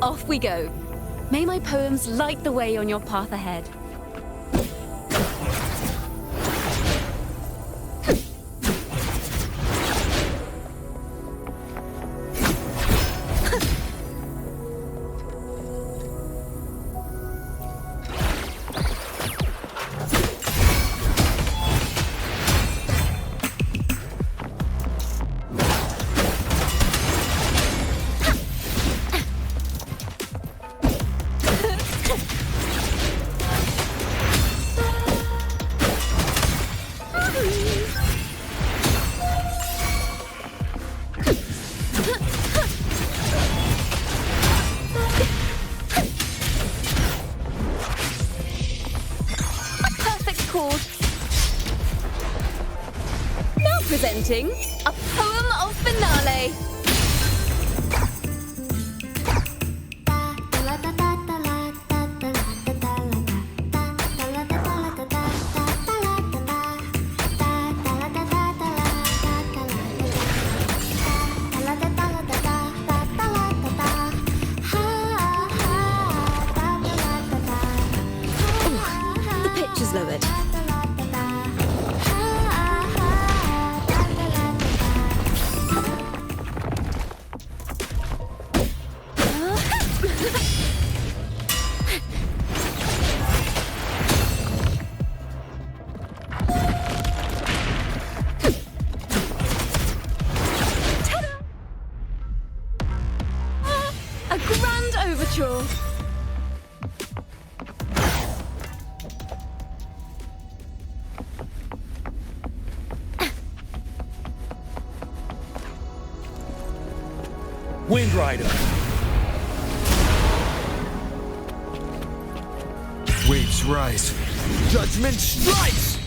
off we go. May my poems light the way on your path ahead. Now presenting a poem of finale. The pitch is lowered. A grand overture. Wind Rider. Waves rise. Judgment strikes!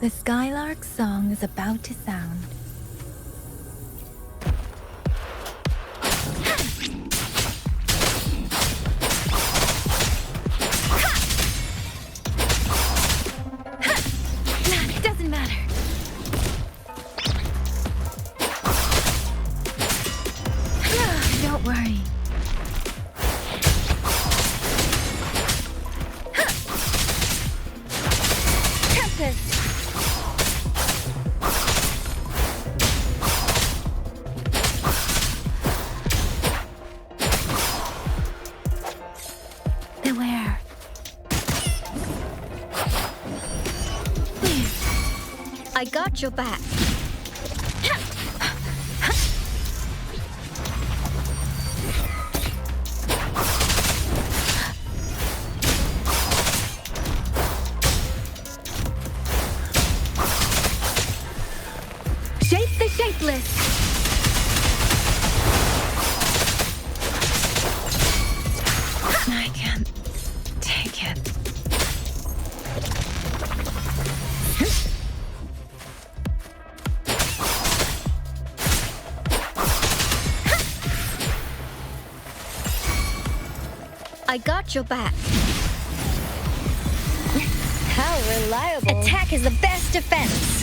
The Skylark's song is about to sound. It doesn't matter. Don't worry. Tempest. Beware. I got your back. Shape the shapeless. I can't take it. I got your back. How reliable. Attack is the best defense.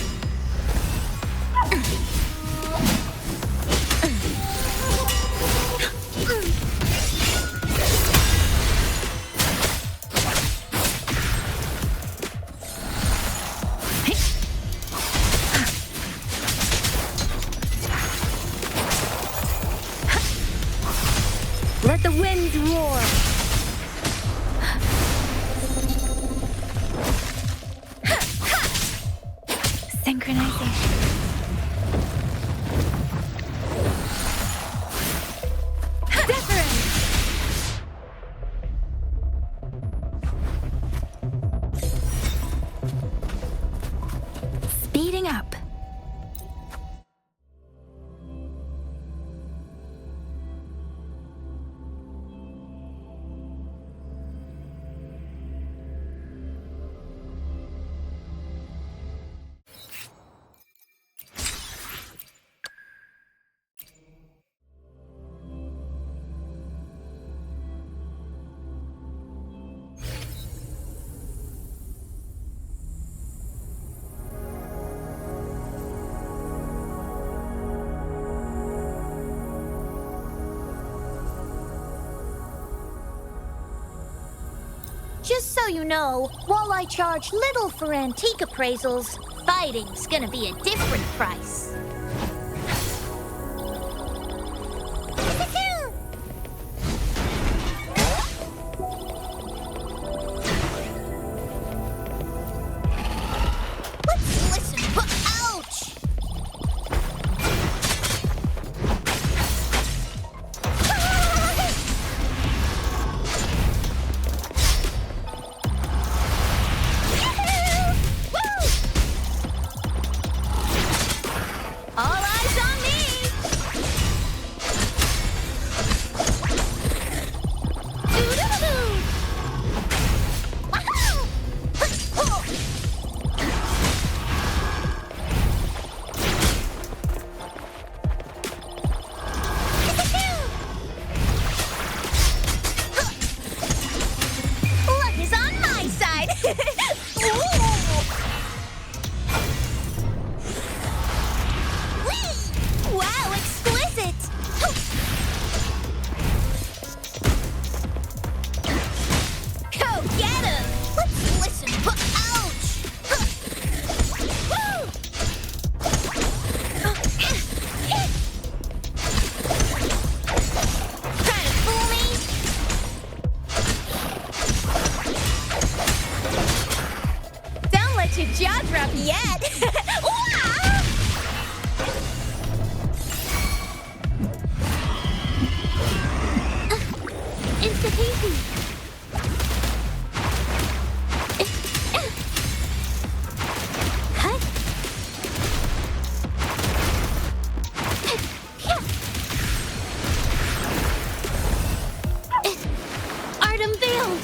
Let the wind roar. Synchronization. Deference. Just so you know, while I charge little for antique appraisals, fighting's gonna be a different price. Let's listen. Ouch! All eyes on me! Doo-doo-doo-doo! Wahoo! Huh-oh! Luck is on my side! Ooh! Whee! Wow, exquisite! Go get him! Let's listen. Ouch! Woo! Trying to fool me? Don't let your jaw drop yet! Wow! Insta-pinky. Huh? Art unveiled.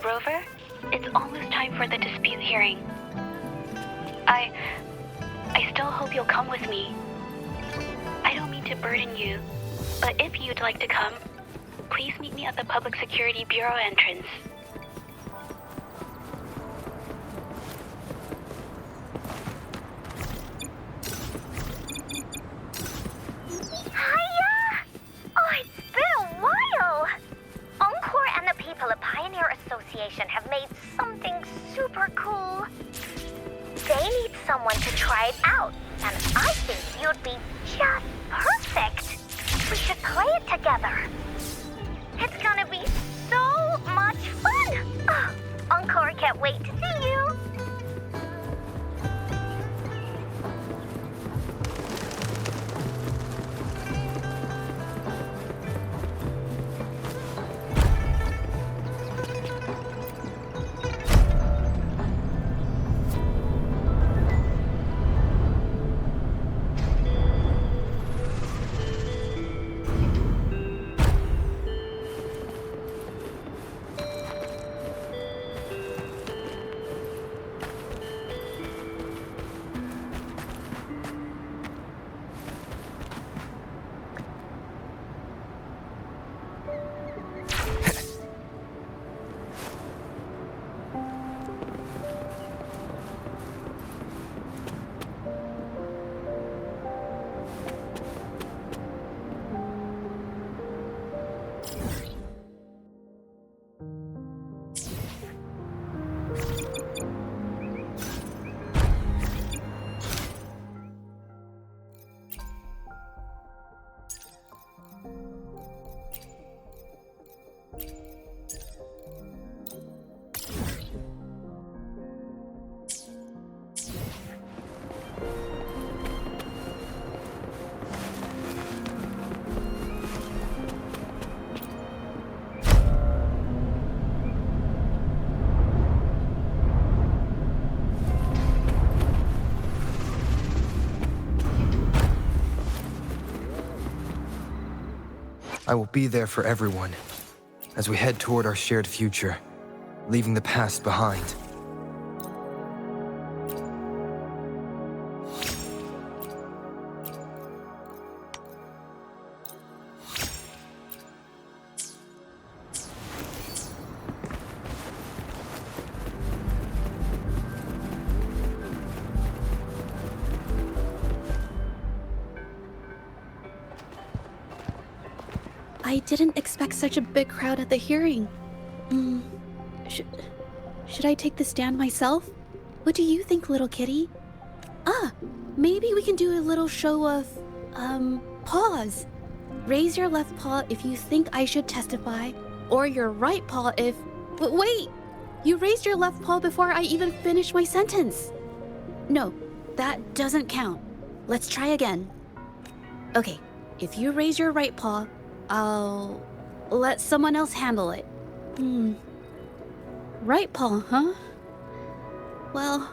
Rover, it's almost time for the dispute hearing. I still hope you'll come with me. I don't mean to burden you, but if you'd like to come, please meet me at the Public Security Bureau entrance. Hiya! Oh, it's been a while! Encore and the people at Pioneer Association have made something super cool. They and I think you'd be just perfect. We should play it together. It's gonna be so much fun! Oh, Encore can't wait to see you! I will be there for everyone as we head toward our shared future, leaving the past behind. I didn't expect such a big crowd at the hearing. Should I take the stand myself? What do you think, little kitty? Maybe we can do a little show of, paws. Raise your left paw if you think I should testify, or your right paw if... Wait! You raised your left paw before I even finished my sentence. No, that doesn't count. Let's try again. Okay, if you raise your right paw, I'll let someone else handle it. Right paw, huh? Well,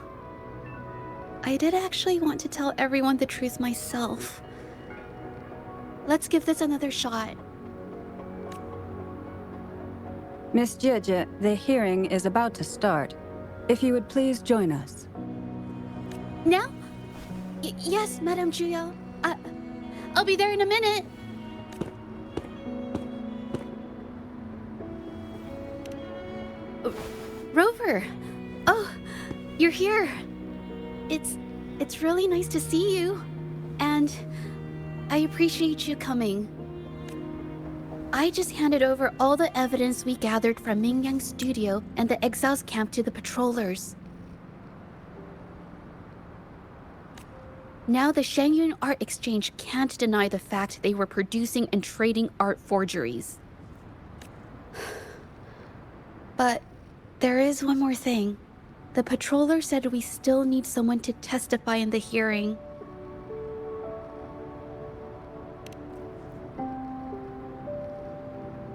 I did actually want to tell everyone the truth myself. Let's give this another shot. Miss Zhezhi, the hearing is about to start. If you would please join us. Now? Yes, Madame Juyo. I'll be there in a minute. Rover! Oh, you're here. It's really nice to see you. And I appreciate you coming. I just handed over all the evidence we gathered from Mingyang's studio and the exiles camp to the patrollers. Now the Shangyun Art Exchange can't deny the fact they were producing and trading art forgeries. But there is one more thing. The patroller said we still need someone to testify in the hearing.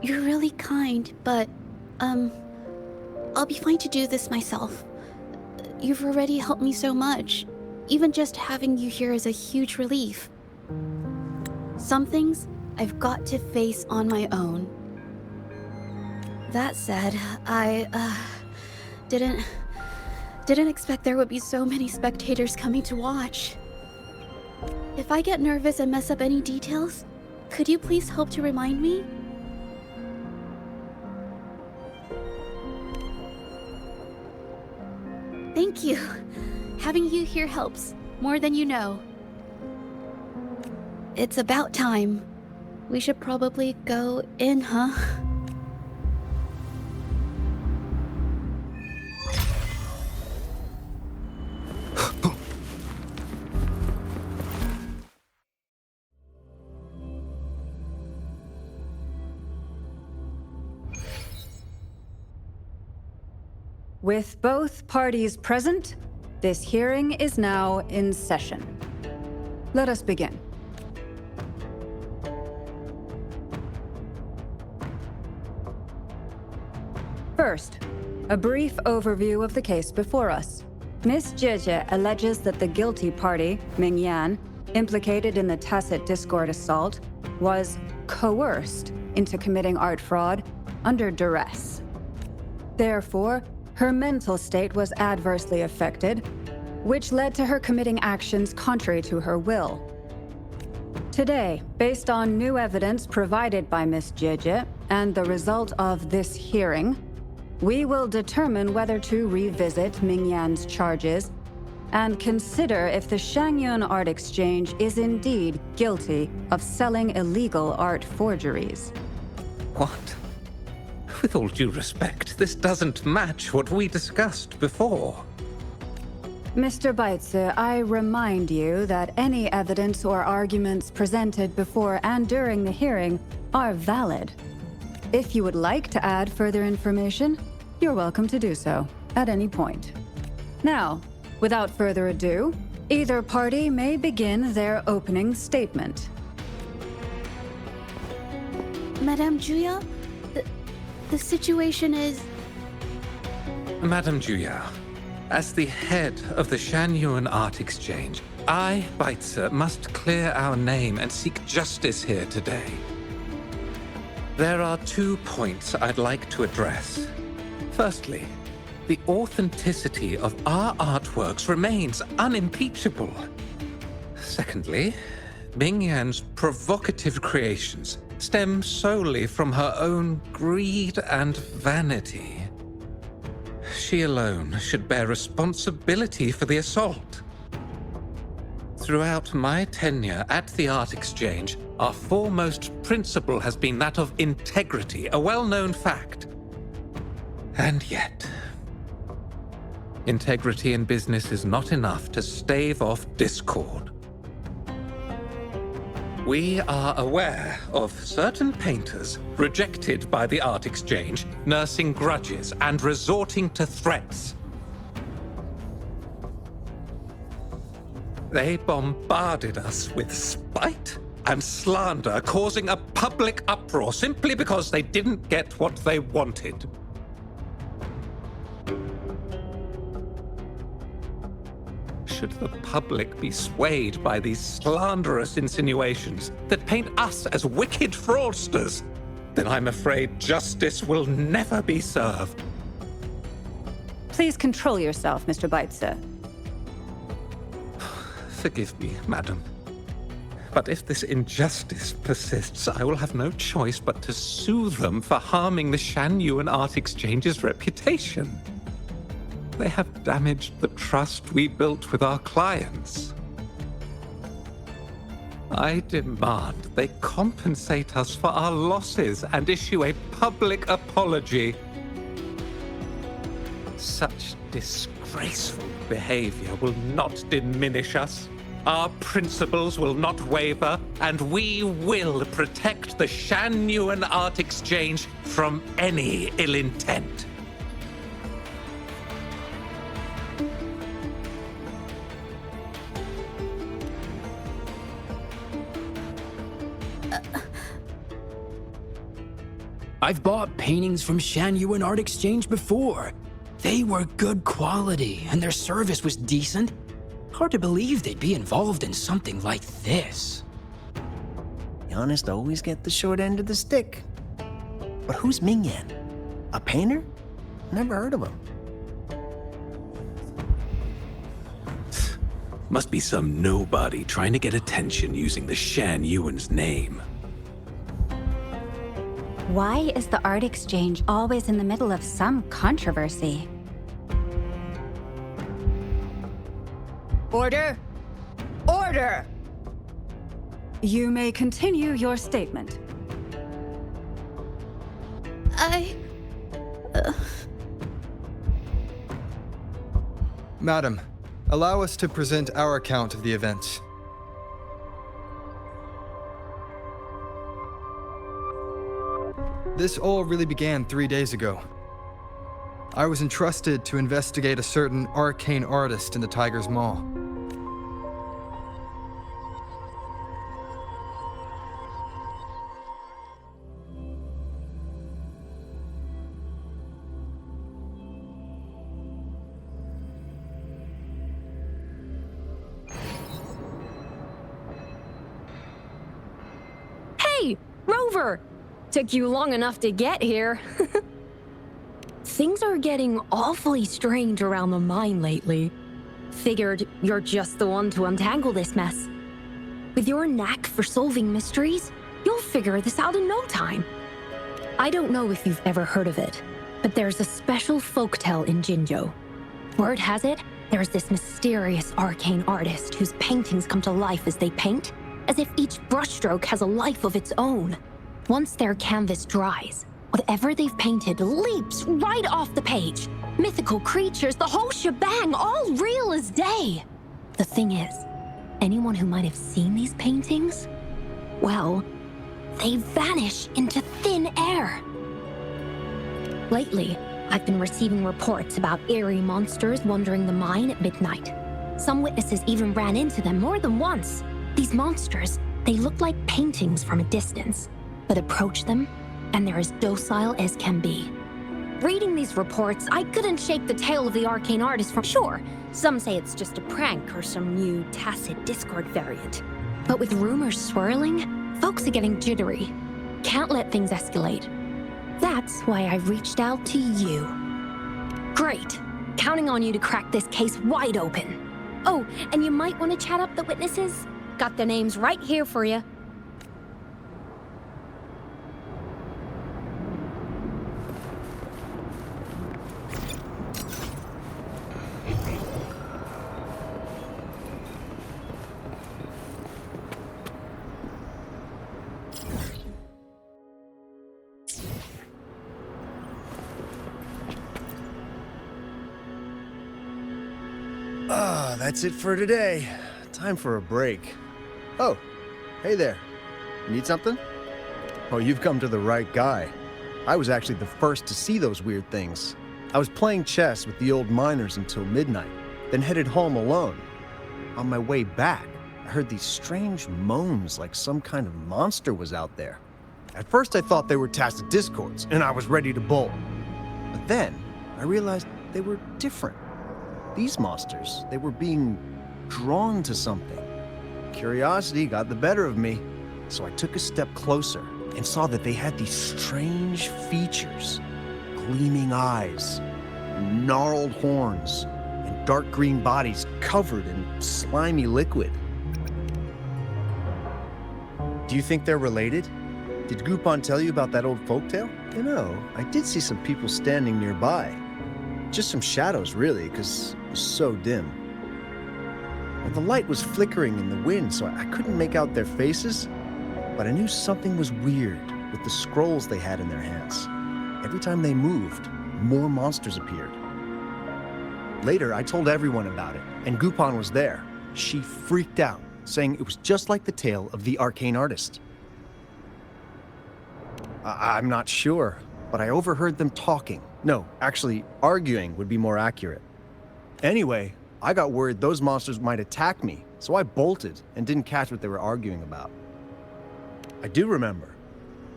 You're really kind, but, I'll be fine to do this myself. You've already helped me so much. Even just having you here is a huge relief. Some things I've got to face on my own. That said, I, didn't expect there would be so many spectators coming to watch. If I get nervous and mess up any details, could you please help to remind me? Thank you. Having you here helps, more than you know. It's about time. We should probably go in, huh? With both parties present, this hearing is now in session. Let us begin. First, a brief overview of the case before us. Miss Zhezhi alleges that the guilty party, Ming Yan, implicated in the tacit discord assault, was coerced into committing art fraud under duress. Therefore, her mental state was adversely affected, which led to her committing actions contrary to her will. Today, based on new evidence provided by Miss Zhezhi and the result of this hearing, we will determine whether to revisit Ming Yan's charges and consider if the Shangyun Art Exchange is indeed guilty of selling illegal art forgeries. What? With all due respect, this doesn't match what we discussed before. Mr. Baitze, I remind you that any evidence or arguments presented before and during the hearing are valid. If you would like to add further information, you're welcome to do so at any point. Now, without further ado, either party may begin their opening statement. Madame Juya, the situation is... Madame Juya, as the head of the Shangyun Art Exchange, I, Baitze, must clear our name and seek justice here today. There are 2 points I'd like to address. Firstly, the authenticity of our artworks remains unimpeachable. Secondly, Ming Yan's provocative creations stem solely from her own greed and vanity. She alone should bear responsibility for the assault. Throughout my tenure at the Art Exchange, our foremost principle has been that of integrity, a well-known fact. And yet, integrity in business is not enough to stave off discord. We are aware of certain painters rejected by the Art Exchange, nursing grudges and resorting to threats. They bombarded us with spite and slander, causing a public uproar simply because they didn't get what they wanted. Should the public be swayed by these slanderous insinuations that paint us as wicked fraudsters, then I'm afraid justice will never be served. Please control yourself, Mr. Baitze. Forgive me, madam. But if this injustice persists, I will have no choice but to sue them for harming the Shangyun Art Exchange's reputation. They have damaged the trust we built with our clients. I demand they compensate us for our losses and issue a public apology. Such disgraceful behavior will not diminish us. Our principles will not waver, and we will protect the Shangyun Art Exchange from any ill intent. I've bought paintings from Shangyun Art Exchange before. They were good quality, and their service was decent. Hard to believe they'd be involved in something like this. The honest always get the short end of the stick. But who's Ming Yan? A painter? Never heard of him. Must be some nobody trying to get attention using the Shangyun's name. Why is the Art Exchange always in the middle of some controversy? Order! Order! You may continue your statement. Madam, allow us to present our account of the events. This all really began 3 days ago. I was entrusted to investigate a certain arcane artist in the Tiger's Maw. Hey, Rover! Took you long enough to get here. Things are getting awfully strange around the mine lately. Figured you're just the one to untangle this mess. With your knack for solving mysteries, you'll figure this out in no time. I don't know if you've ever heard of it, but there's a special folktale in Jinzhou. Word has it, there's this mysterious arcane artist whose paintings come to life as they paint, as if each brushstroke has a life of its own. Once their canvas dries, whatever they've painted leaps right off the page. Mythical creatures, the whole shebang, all real as day. The thing is, anyone who might have seen these paintings, well, they vanish into thin air. Lately, I've been receiving reports about eerie monsters wandering the mine at midnight. Some witnesses even ran into them more than once. These monsters, they look like paintings from a distance, but approach them, and they're as docile as can be. Reading these reports, I couldn't shake the tale of the arcane artist from shore. Some say it's just a prank or some new tacit Discord variant. But with rumors swirling, folks are getting jittery. Can't let things escalate. That's why I reached out to you. Great. Counting on you to crack this case wide open. Oh, and you might want to chat up the witnesses. Got their names right here for you. That's it for today. Time for a break. Oh, hey there. Need something? Oh, you've come to the right guy. I was actually the first to see those weird things. I was playing chess with the old miners until midnight, then headed home alone. On my way back, I heard these strange moans like some kind of monster was out there. At first I thought they were tacit discords, and I was ready to bolt. But then, I realized they were different. These monsters, they were being drawn to something. Curiosity got the better of me, so I took a step closer and saw that they had these strange features. Gleaming eyes, gnarled horns, and dark green bodies covered in slimy liquid. Do you think they're related? Did Gupon tell you about that old folktale? You know, I did see some people standing nearby. Just some shadows, really, because it was so dim. And the light was flickering in the wind, so I couldn't make out their faces. But I knew something was weird with the scrolls they had in their hands. Every time they moved, more monsters appeared. Later, I told everyone about it, and Gupon was there. She freaked out, saying it was just like the tale of the arcane artist. I'm not sure, but I overheard them talking. No, actually, arguing would be more accurate. Anyway, I got worried those monsters might attack me, so I bolted and didn't catch what they were arguing about. I do remember.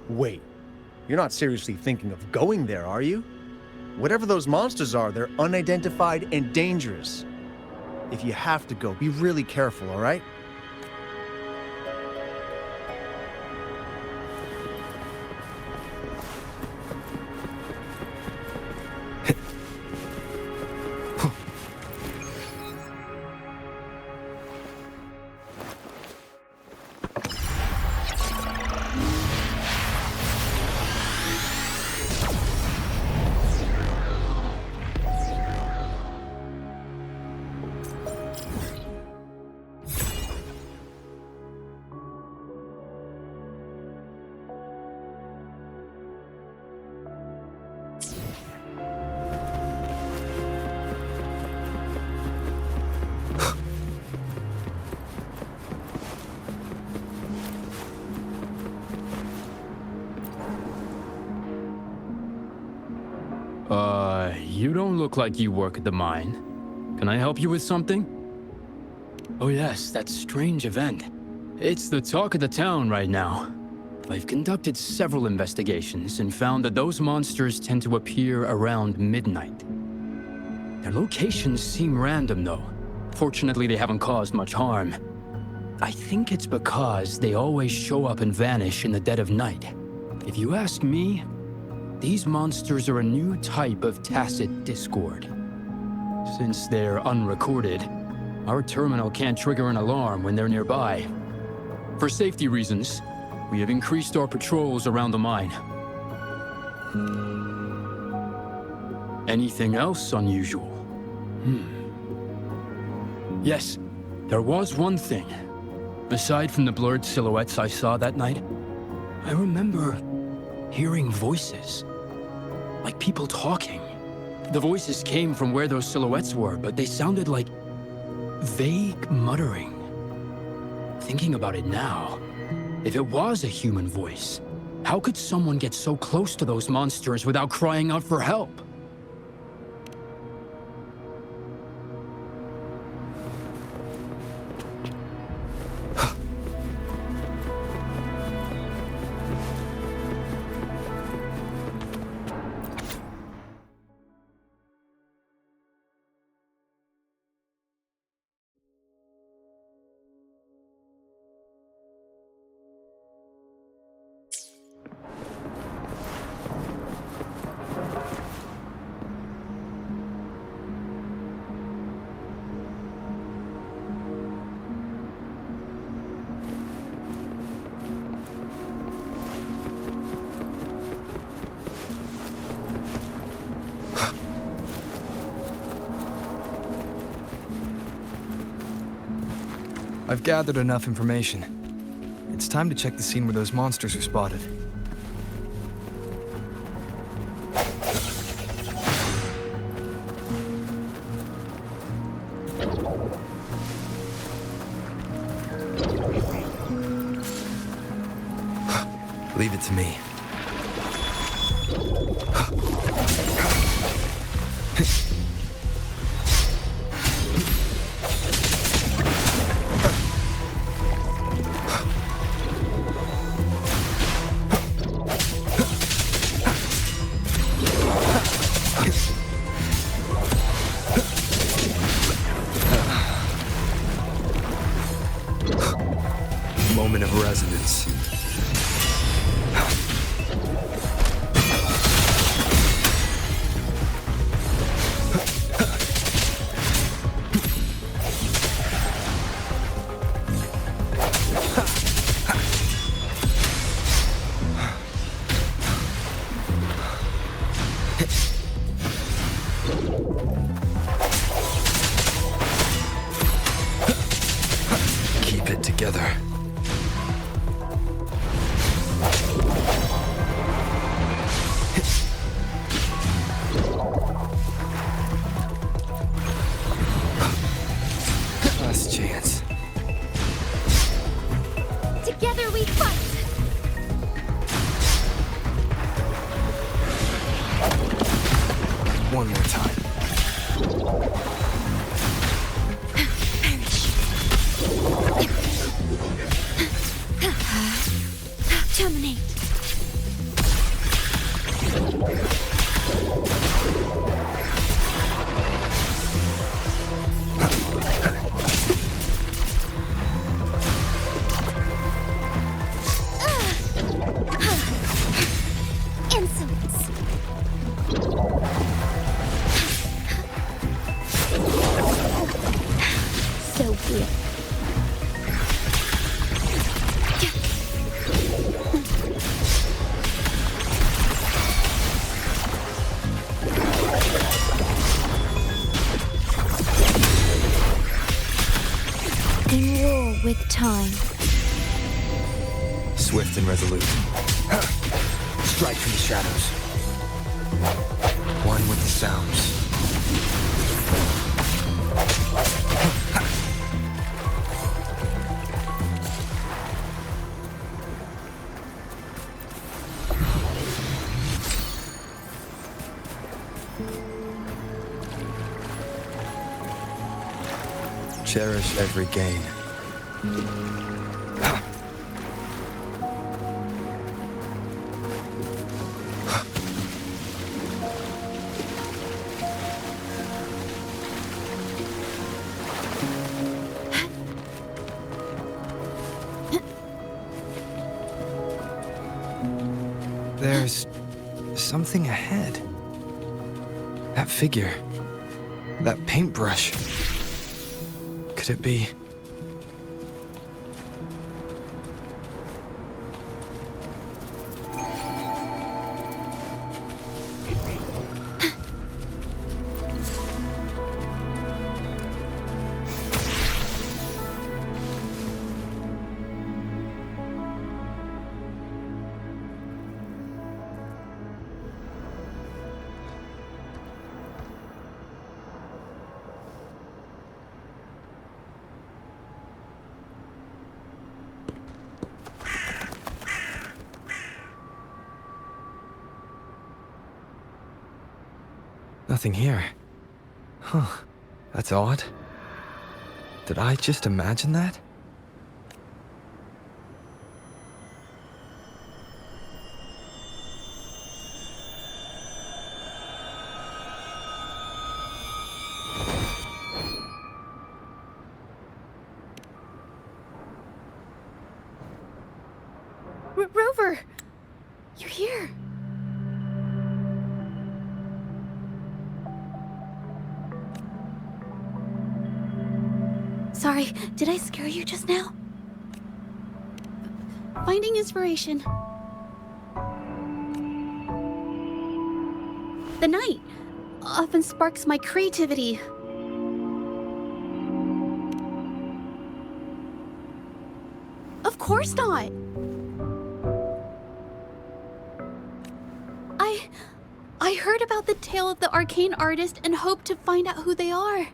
Wait, you're not seriously thinking of going there, are you? Whatever those monsters are, they're unidentified and dangerous. If you have to go, be really careful, all right? Hey, you don't look like you work at the mine. Can I help you with something? Oh yes, that strange event. It's the talk of the town right now. I've conducted several investigations and found that those monsters tend to appear around midnight. Their locations seem random though. Fortunately, they haven't caused much harm. I think it's because they always show up and vanish in the dead of night. If you ask me, these monsters are a new type of tacit discord. Since they're unrecorded, our terminal can't trigger an alarm when they're nearby. For safety reasons, we have increased our patrols around the mine. Anything else unusual? Yes, there was one thing. Aside from the blurred silhouettes I saw that night, I remember hearing voices. Like people talking. The voices came from where those silhouettes were, but they sounded like vague muttering. Thinking about it now, if it was a human voice, how could someone get so close to those monsters without crying out for help? I've gathered enough information. It's time to check the scene where those monsters were spotted. Leave it to me. Moment of resonance. Keep it together. Last chance. Together we fight! One more time. Terminate. Insolence! So weird. Then roll with time. Swift and resolute. Strike from the shadows. One with the sounds. cherish every gain. There's something ahead. That figure. That paintbrush. Could it be? Nothing here. Huh. That's odd. Did I just imagine that? Rover! You're here! Sorry, did I scare you just now? Finding inspiration. The night often sparks my creativity. Of course not! I heard about the tale of the arcane artist and hoped to find out who they are.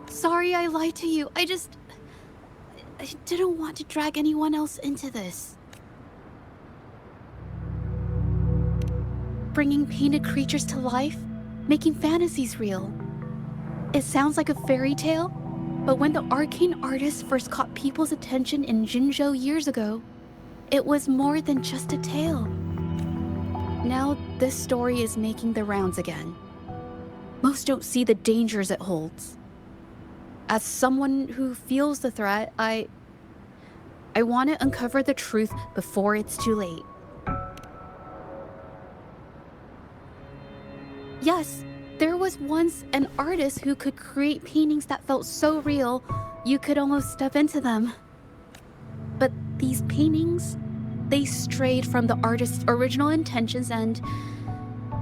Sorry I lied to you. I didn't want to drag anyone else into this. Bringing painted creatures to life, making fantasies real. It sounds like a fairy tale, but when the arcane artist first caught people's attention in Jinzhou years ago, it was more than just a tale. Now this story is making the rounds again. Most don't see the dangers it holds. As someone who feels the threat, I want to uncover the truth before it's too late. Yes, there was once an artist who could create paintings that felt so real, you could almost step into them. But these paintings, they strayed from the artist's original intentions and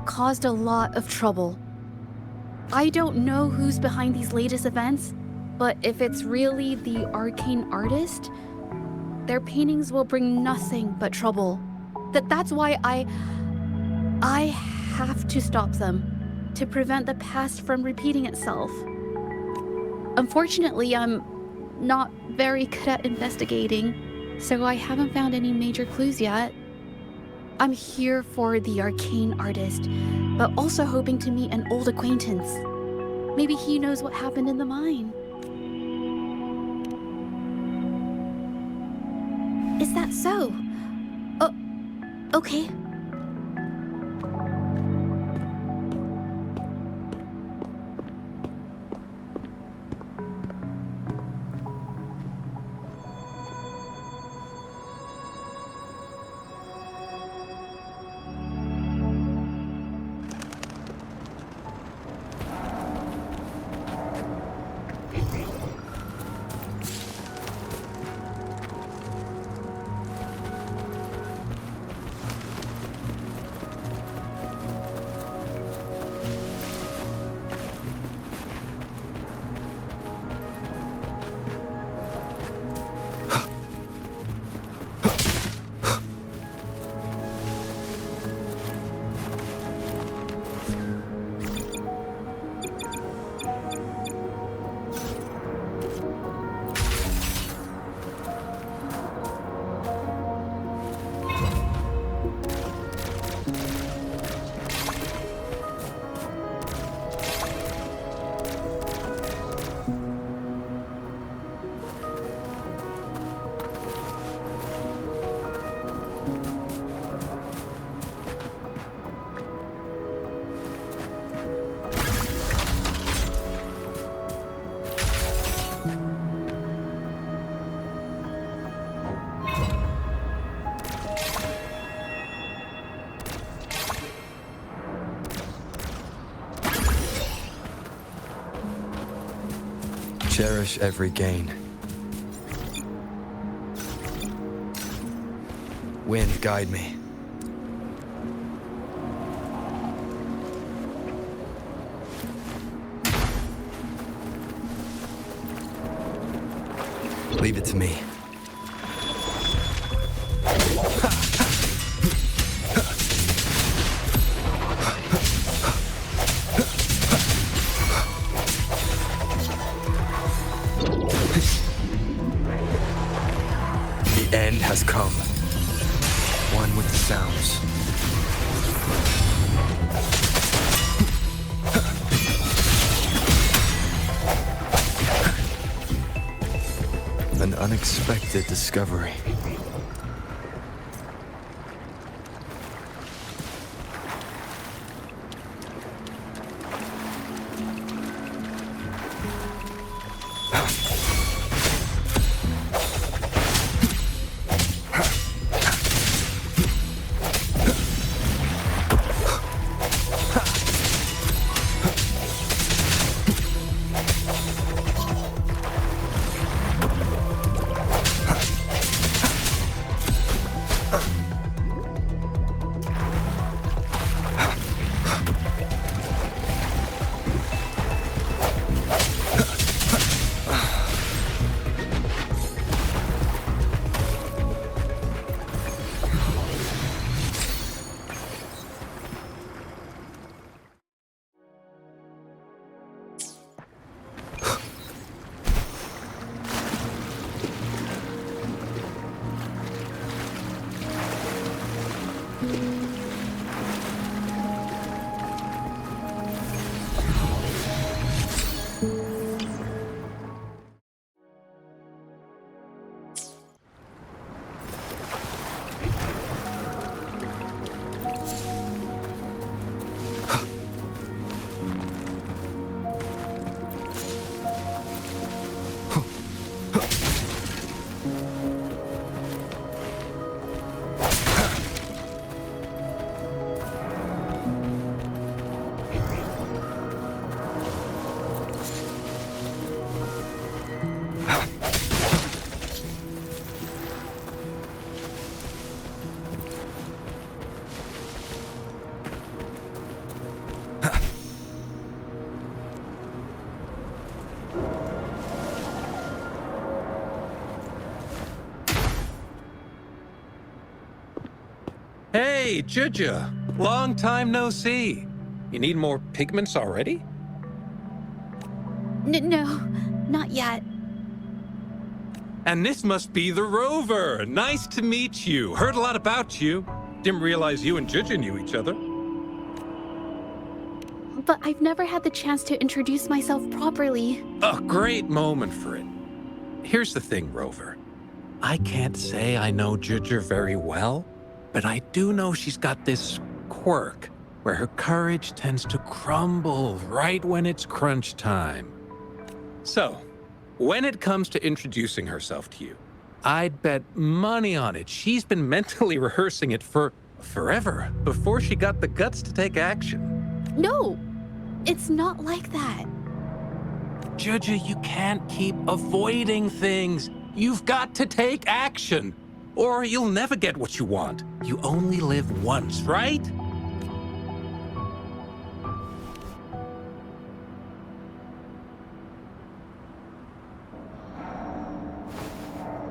caused a lot of trouble. I don't know who's behind these latest events, but if it's really the arcane artist, their paintings will bring nothing but trouble. That's why I have to stop them, to prevent the past from repeating itself. Unfortunately, I'm not very good at investigating, so I haven't found any major clues yet. I'm here for the arcane artist, but also hoping to meet an old acquaintance. Maybe he knows what happened in the mine. Is that so? Oh, okay. Cherish every gain. Wind, guide me. Leave it to me. The end has come. One with the sounds. An unexpected discovery. Hey, Zhezhi! Long time no see. You need more pigments already? No, not yet. And this must be the rover. Nice to meet you. Heard a lot about you. Didn't realize you and Zhezhi knew each other. But I've never had the chance to introduce myself properly. A great moment for it. Here's the thing, Rover. I can't say I know Zhezhi very well, but I do know she's got this quirk where her courage tends to crumble right when it's crunch time. So, when it comes to introducing herself to you, I'd bet money on it she's been mentally rehearsing it for forever before she got the guts to take action. No, it's not like that. Zhezhi, you can't keep avoiding things. You've got to take action, or you'll never get what you want. You only live once, right?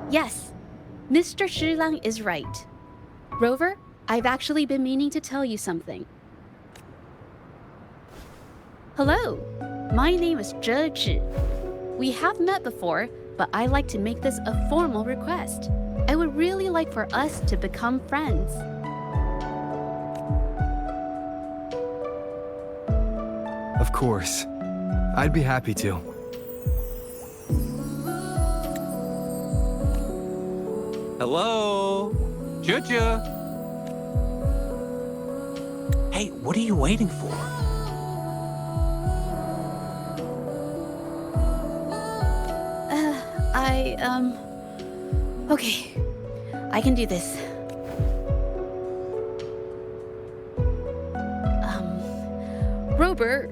Yes, Mr. Shilang is right. Rover, I've actually been meaning to tell you something. Hello, my name is Zhezhi. We have met before, but I like to make this a formal request. I would really like for us to become friends. Of course. I'd be happy to. Hello? Zhezhi? Hey, what are you waiting for? Okay. I can do this. Robert.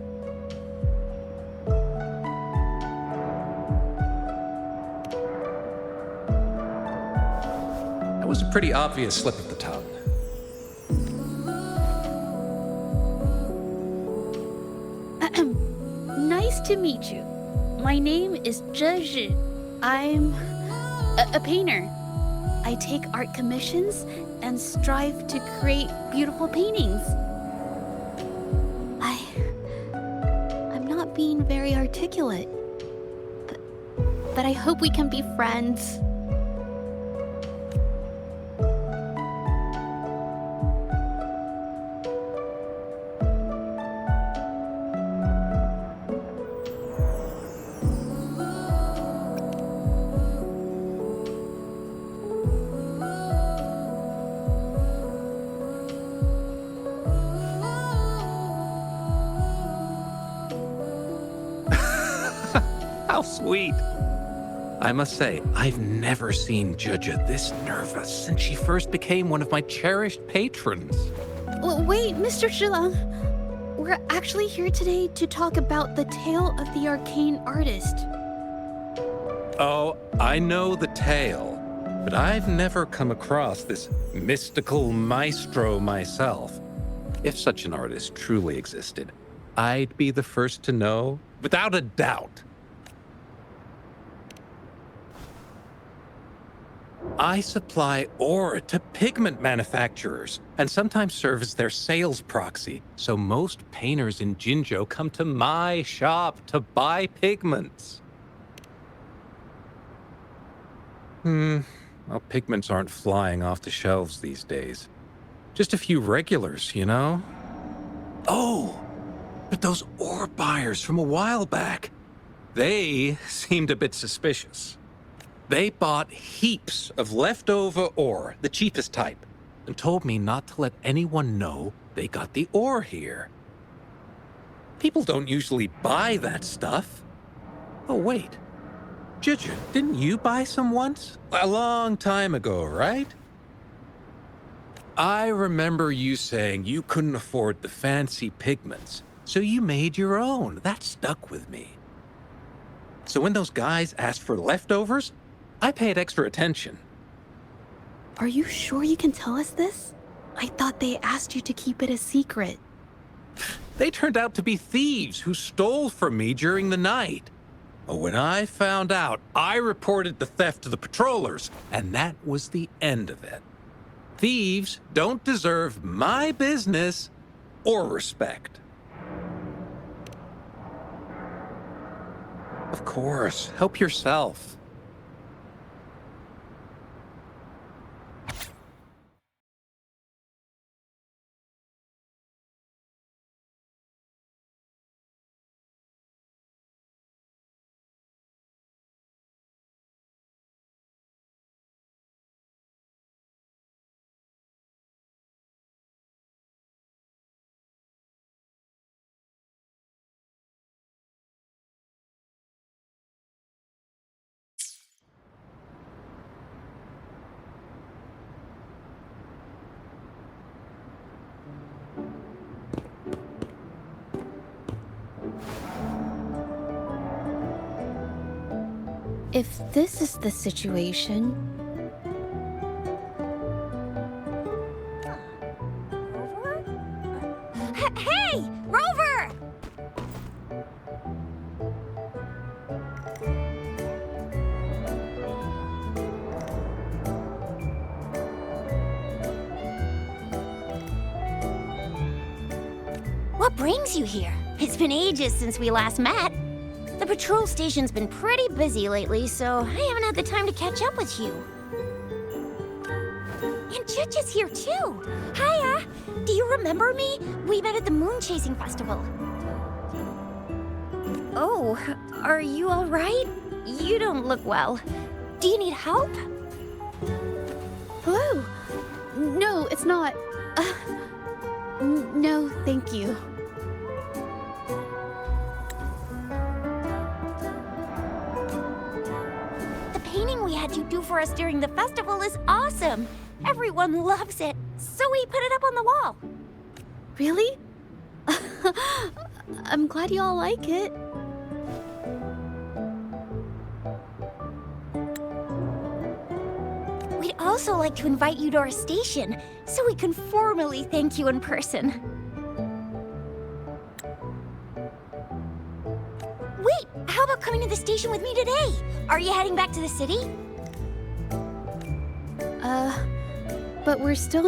That was a pretty obvious slip of the tongue. Nice to meet you. My name is Zhezhi. I'm a painter. I take art commissions and strive to create beautiful paintings. I'm not being very articulate, but I hope we can be friends. How sweet. I must say, I've never seen Zhezhi this nervous since she first became one of my cherished patrons. Wait, Mr. Shilang. We're actually here today to talk about the tale of the arcane artist. Oh, I know the tale, but I've never come across this mystical maestro myself. If such an artist truly existed, I'd be the first to know, without a doubt. I supply ore to pigment manufacturers and sometimes serve as their sales proxy, so most painters in Jinzhou come to my shop to buy pigments. Well, pigments aren't flying off the shelves these days. Just a few regulars, you know? Oh, but those ore buyers from a while back, they seemed a bit suspicious. They bought heaps of leftover ore, the cheapest type, and told me not to let anyone know they got the ore here. People don't usually buy that stuff. Oh, wait. Zhezhi, didn't you buy some once? A long time ago, right? I remember you saying you couldn't afford the fancy pigments, so you made your own. That stuck with me. So when those guys asked for leftovers, I paid extra attention. Are you sure you can tell us this? I thought they asked you to keep it a secret. They turned out to be thieves who stole from me during the night. But when I found out, I reported the theft to the patrollers, and that was the end of it. Thieves don't deserve my business or respect. Of course, help yourself. If this is the situation... Hey! Rover! What brings you here? It's been ages since we last met. The patrol station's been pretty busy lately, so I haven't had the time to catch up with you. And Zhezhi's here too. Hiya! Do you remember me? We met at the moon chasing festival. Oh, are you all right? You don't look well. Do you need help? Hello? No, it's not. No, thank you. The painting we had you do for us during the festival is awesome. Everyone loves it, so we put it up on the wall. Really? I'm glad you all like it. We'd also like to invite you to our station, so we can formally thank you in person. Wait, how about coming to the station with me today? Are you heading back to the city? But we're still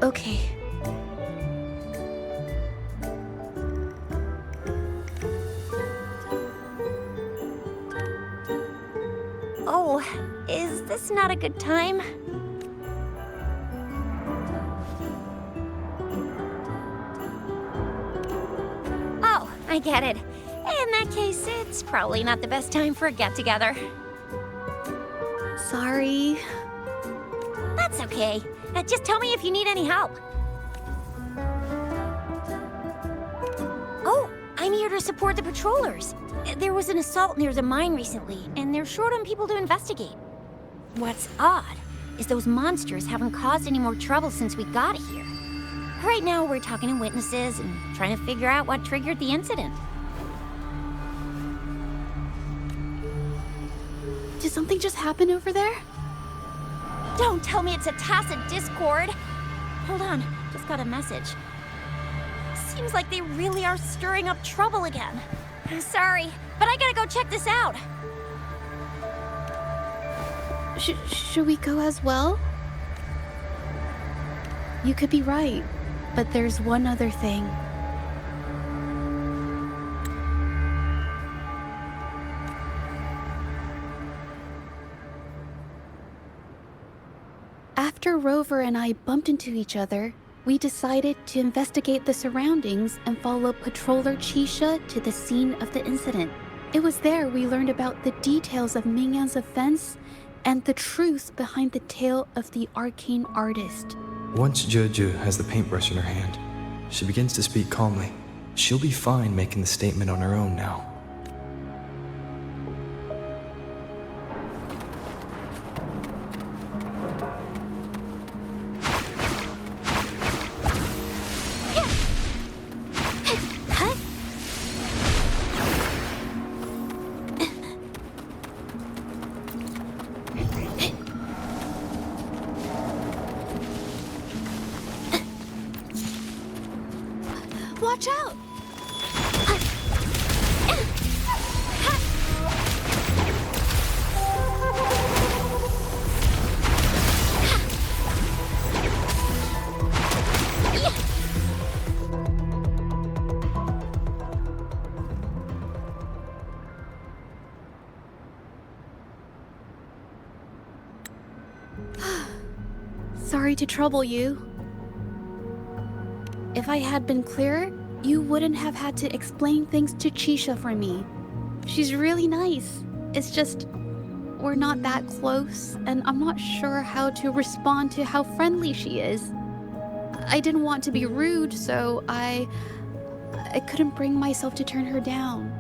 okay. Oh, is this not a good time? Oh, I get it. In that case, it's probably not the best time for a get-together. Sorry. That's okay. Just tell me if you need any help. Oh, I'm here to support the patrollers. There was an assault near the mine recently, and they're short on people to investigate. What's odd is those monsters haven't caused any more trouble since we got here. Right now, we're talking to witnesses and trying to figure out what triggered the incident. Did something just happen over there? Don't tell me it's a tacit discord. Hold on, just got a message. Seems like they really are stirring up trouble again. Sorry, but I gotta go check this out. Should we go as well? You could be right, but there's one other thing. After Rover and I bumped into each other, we decided to investigate the surroundings and follow Patroller Chisha to the scene of the incident. It was there we learned about the details of Mingyan's offense and the truth behind the tale of the arcane artist. Once Zhezhi has the paintbrush in her hand, she begins to speak calmly. She'll be fine making the statement on her own now. Watch out! Sorry to trouble you. If I had been clearer, you wouldn't have had to explain things to Chisha for me. She's really nice. It's just, we're not that close, and I'm not sure how to respond to how friendly she is. I didn't want to be rude, so I couldn't bring myself to turn her down.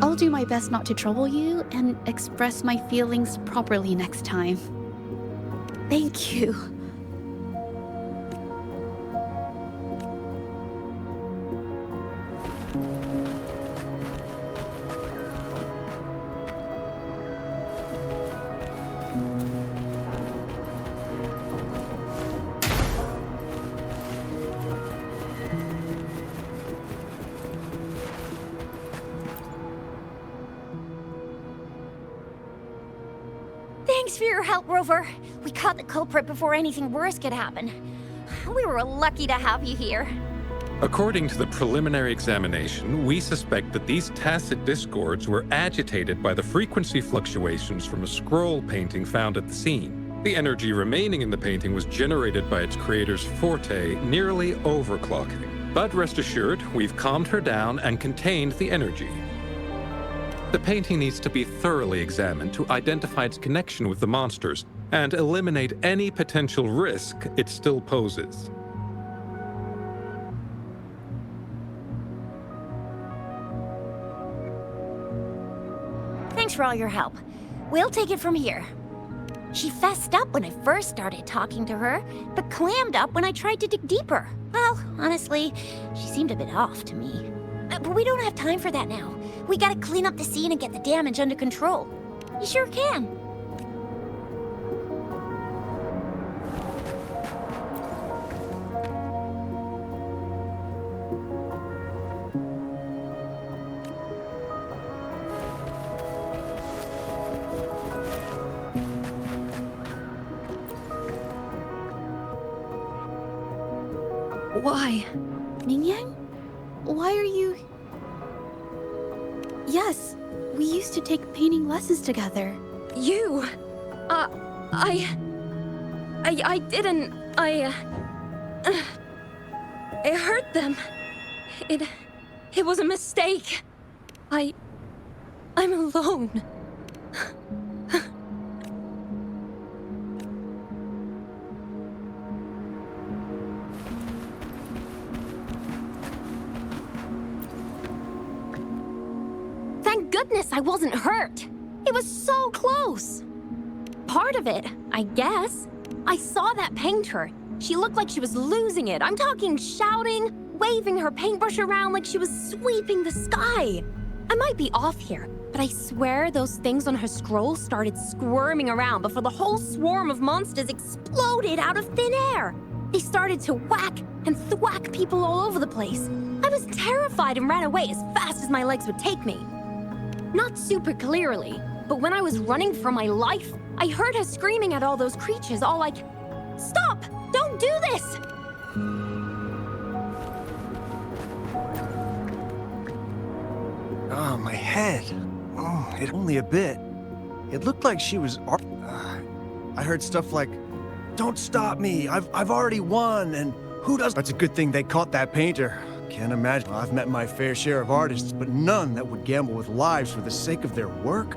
I'll do my best not to trouble you and express my feelings properly next time. Thank you. Thanks for your help, Rover. We caught the culprit before anything worse could happen. We were lucky to have you here. According to the preliminary examination, we suspect that these tacit discords were agitated by the frequency fluctuations from a scroll painting found at the scene. The energy remaining in the painting was generated by its creator's forte, nearly overclocking. But rest assured, we've calmed her down and contained the energy. The painting needs to be thoroughly examined to identify its connection with the monsters and eliminate any potential risk it still poses. Thanks for all your help. We'll take it from here. She fessed up when I first started talking to her, but clammed up when I tried to dig deeper. Well, honestly, she seemed a bit off to me. But we don't have time for that now. We gotta clean up the scene and get the damage under control. You sure can. Why? Mingyang? Why are you... Yes, we used to take painting lessons together. You? I didn't... I hurt them. It was a mistake. I'm alone. Thank goodness I wasn't hurt. It was so close. Part of it, I guess. I saw that painter. She looked like she was losing it. I'm talking shouting, waving her paintbrush around like she was sweeping the sky. I might be off here, but I swear those things on her scroll started squirming around before the whole swarm of monsters exploded out of thin air. They started to whack and thwack people all over the place. I was terrified and ran away as fast as my legs would take me. Not super clearly, but when I was running for my life, I heard her screaming at all those creatures, all like, "Stop! Don't do this!" Oh, my head. Oh, it only a bit. It looked like she was... I heard stuff like, "Don't stop me, I've already won," and "Who does..." That's a good thing they caught that painter. Can't imagine. I've met my fair share of artists, but none that would gamble with lives for the sake of their work.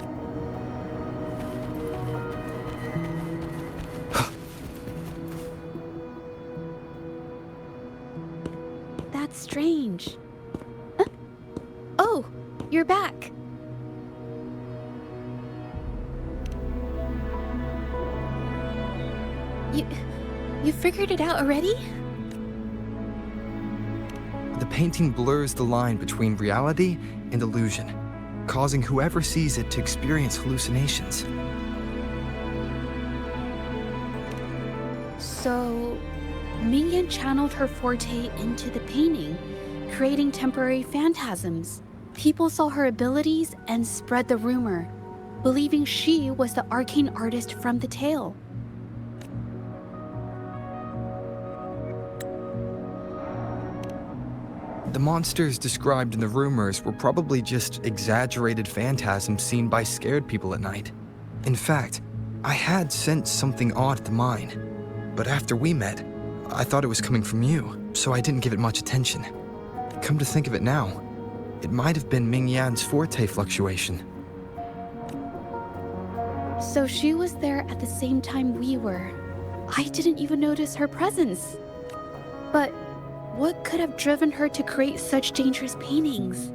That's strange. Oh, you're back. You figured it out already? The painting blurs the line between reality and illusion, causing whoever sees it to experience hallucinations. So, Mingyan channeled her forte into the painting, creating temporary phantasms. People saw her abilities and spread the rumor, believing she was the arcane artist from the tale. The monsters described in the rumors were probably just exaggerated phantasms seen by scared people at night. In fact, I had sensed something odd at the mine, but after we met, I thought it was coming from you, so I didn't give it much attention. Come to think of it now, it might have been Mingyan's forte fluctuation. So she was there at the same time we were. I didn't even notice her presence. But what could have driven her to create such dangerous paintings?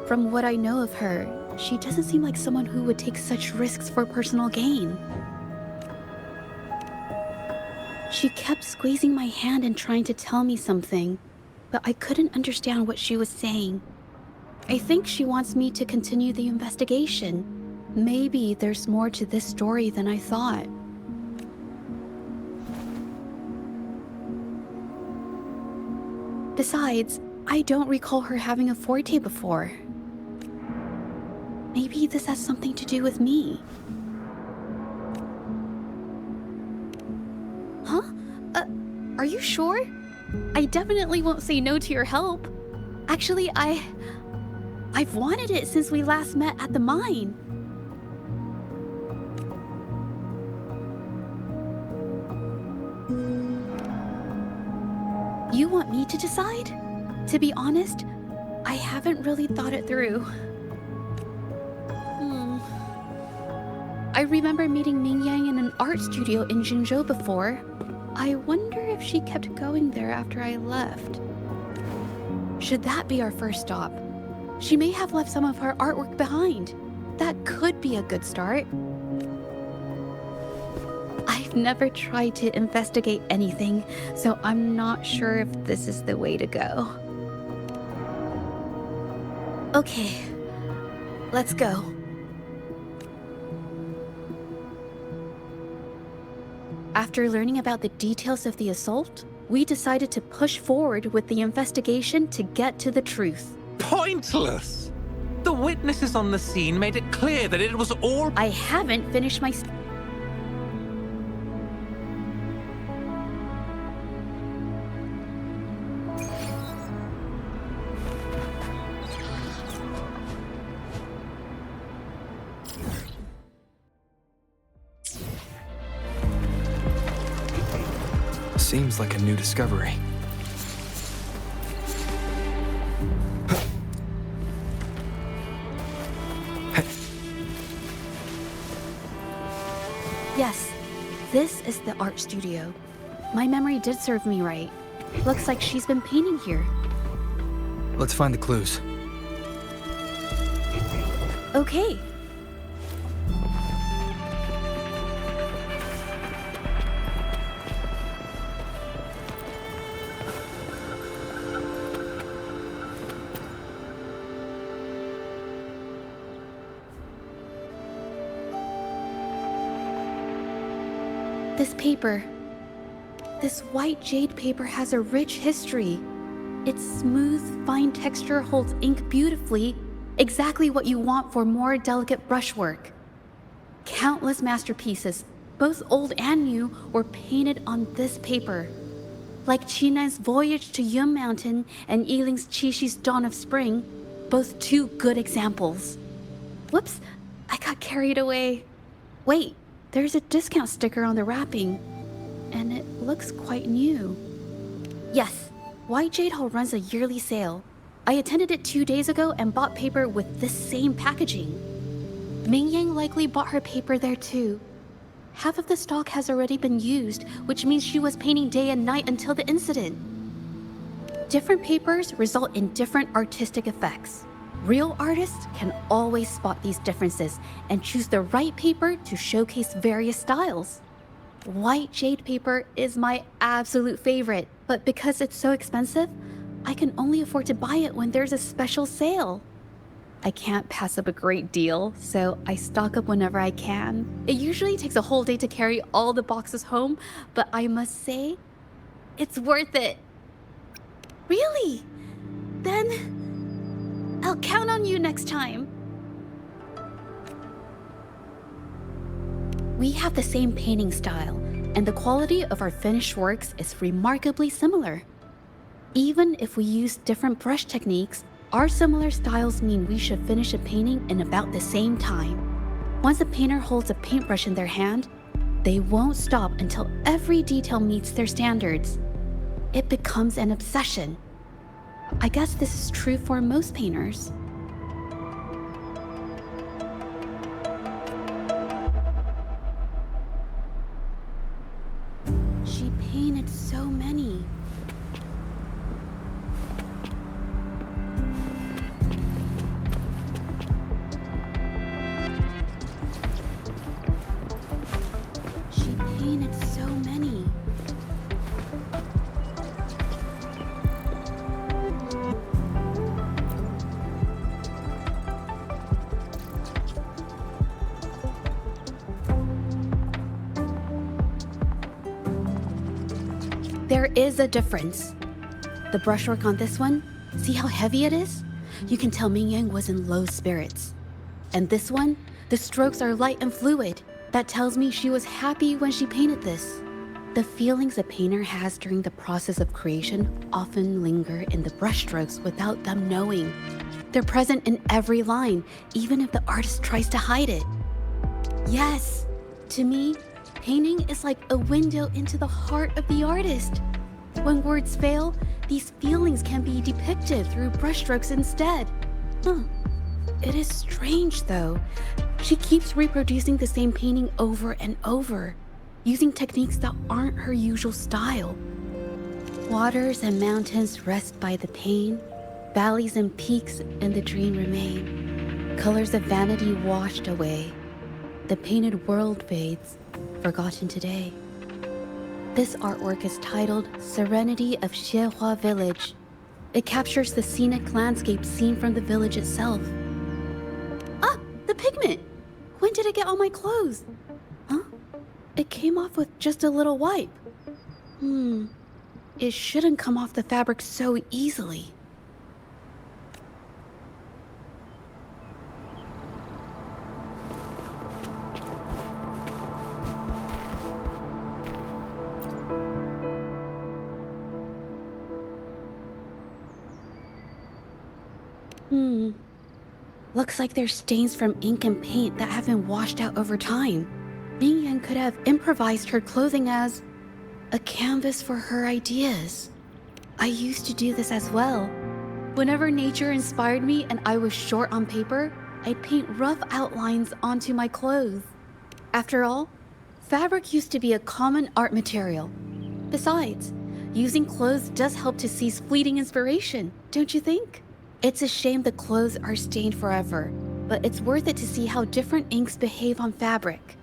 From what I know of her, she doesn't seem like someone who would take such risks for personal gain. She kept squeezing my hand and trying to tell me something, but I couldn't understand what she was saying. I think she wants me to continue the investigation. Maybe there's more to this story than I thought. Besides, I don't recall her having a forte before. Maybe this has something to do with me. Huh? Are you sure? I definitely won't say no to your help. Actually, I've wanted it since we last met at the mine. You want me to decide? To be honest, I haven't really thought it through. I remember meeting Mingyang in an art studio in Jinzhou before. I wonder if she kept going there after I left. Should that be our first stop? She may have left some of her artwork behind. that could be a good start. I've never tried to investigate anything, so I'm not sure if this is the way to go. Okay, let's go. After learning about the details of the assault, we decided to push forward with the investigation to get to the truth. Pointless! The witnesses on the scene made it clear that it was all... I haven't finished my... Seems like a new discovery. Yes, this is the art studio. My memory did serve me right. Looks like she's been painting here. Let's find the clues. Okay. This paper. This white jade paper has a rich history. Its smooth, fine texture holds ink beautifully, exactly what you want for more delicate brushwork. Countless masterpieces, both old and new, were painted on this paper. Like Qinan's Voyage to Yun Mountain and Yiling's Qixi's Dawn of Spring, both two good examples. Whoops, I got carried away. Wait. There's a discount sticker on the wrapping, and it looks quite new. Yes, White Jade Hall runs a yearly sale. I attended it 2 days ago and bought paper with this same packaging. Ming Yang likely bought her paper there too. Half of the stock has already been used, which means she was painting day and night until the incident. Different papers result in different artistic effects. Real artists can always spot these differences and choose the right paper to showcase various styles. White jade paper is my absolute favorite, but because it's so expensive, I can only afford to buy it when there's a special sale. I can't pass up a great deal, so I stock up whenever I can. It usually takes a whole day to carry all the boxes home, but I must say, it's worth it. Really? Then... I'll count on you next time. We have the same painting style, and the quality of our finished works is remarkably similar. Even if we use different brush techniques, our similar styles mean we should finish a painting in about the same time. Once a painter holds a paintbrush in their hand, they won't stop until every detail meets their standards. It becomes an obsession. I guess this is true for most painters. She painted so many. She painted so many. There is a difference. The brushwork on this one, see how heavy it is? You can tell Ming Yang was in low spirits. And this one, the strokes are light and fluid. That tells me she was happy when she painted this. The feelings a painter has during the process of creation often linger in the brushstrokes without them knowing. They're present in every line, even if the artist tries to hide it. Yes, to me, painting is like a window into the heart of the artist. When words fail, these feelings can be depicted through brushstrokes instead. It is strange though. She keeps reproducing the same painting over and over, using techniques that aren't her usual style. Waters and mountains rest by the pain, valleys and peaks in the dream remain. Colors of vanity washed away. The painted world fades, forgotten today. This artwork is titled Serenity of Xiehua Village. It captures the scenic landscape seen from the village itself. Ah, the pigment! When did it get on my clothes? Huh? It came off with just a little wipe. It shouldn't come off the fabric so easily. Looks like there's stains from ink and paint that have been washed out over time. Ming Yan could have improvised her clothing as a canvas for her ideas. I used to do this as well. Whenever nature inspired me and I was short on paper, I'd paint rough outlines onto my clothes. After all, fabric used to be a common art material. Besides, using clothes does help to seize fleeting inspiration, don't you think? It's a shame the clothes are stained forever, but it's worth it to see how different inks behave on fabric.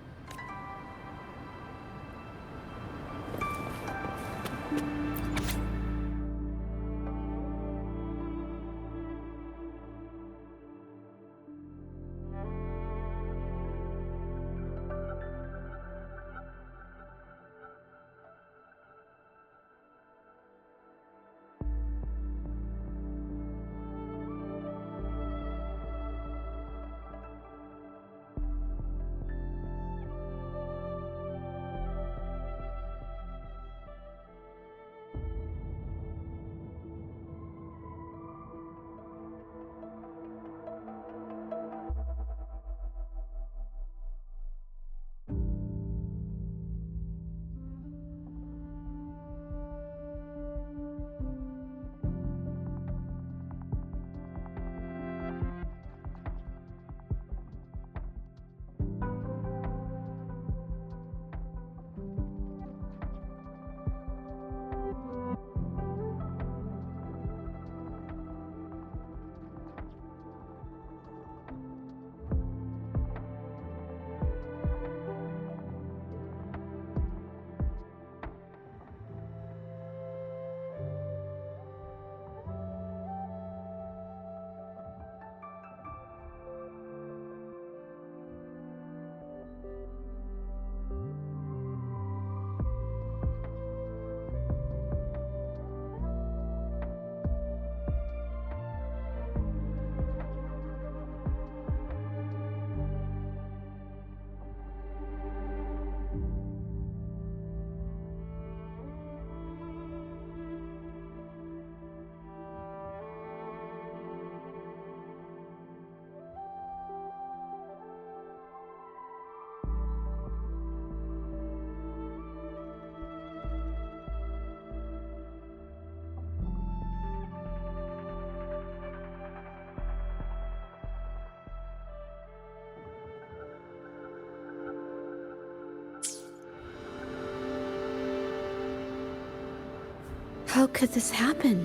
How could this happen?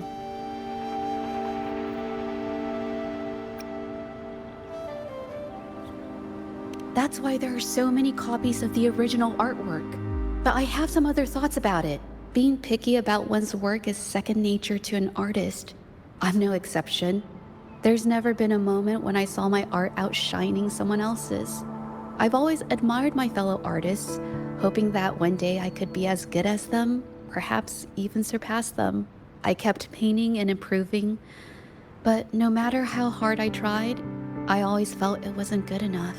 That's why there are so many copies of the original artwork. But I have some other thoughts about it. Being picky about one's work is second nature to an artist. I'm no exception. There's never been a moment when I saw my art outshining someone else's. I've always admired my fellow artists, hoping that one day I could be as good as them, perhaps even surpass them. I kept painting and improving, but no matter how hard I tried, I always felt it wasn't good enough.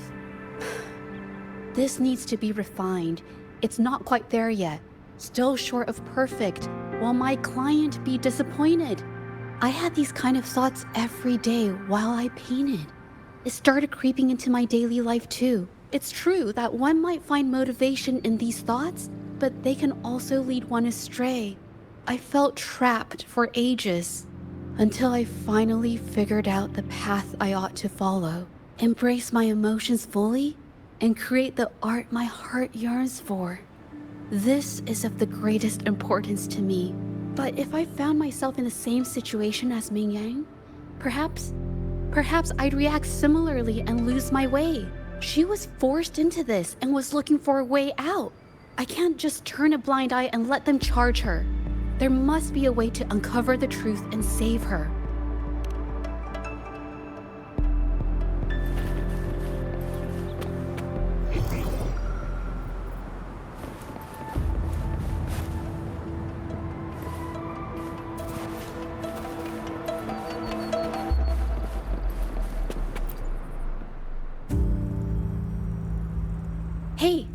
This needs to be refined. It's not quite there yet. Still short of perfect. Will my client be disappointed? I had these kind of thoughts every day while I painted. It started creeping into my daily life too. It's true that one might find motivation in these thoughts, but they can also lead one astray. I felt trapped for ages, until I finally figured out the path I ought to follow. Embrace my emotions fully, and create the art my heart yearns for. This is of the greatest importance to me. But if I found myself in the same situation as Ming Yang, perhaps perhaps I'd react similarly and lose my way. She was forced into this and was looking for a way out. I can't just turn a blind eye and let them charge her. There must be a way to uncover the truth and save her. Hey,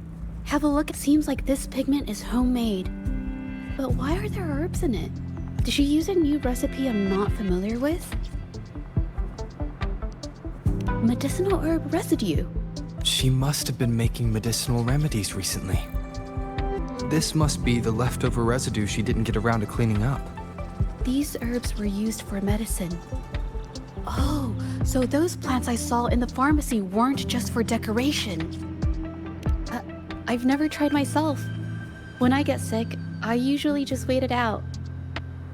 have a look. It seems like this pigment is homemade. But why are there herbs in it? Did she use a new recipe I'm not familiar with? Medicinal herb residue. She must have been making medicinal remedies recently. This must be the leftover residue she didn't get around to cleaning up. These herbs were used for medicine. Oh, so those plants I saw in the pharmacy weren't just for decoration. I've never tried myself. When I get sick, I usually just wait it out.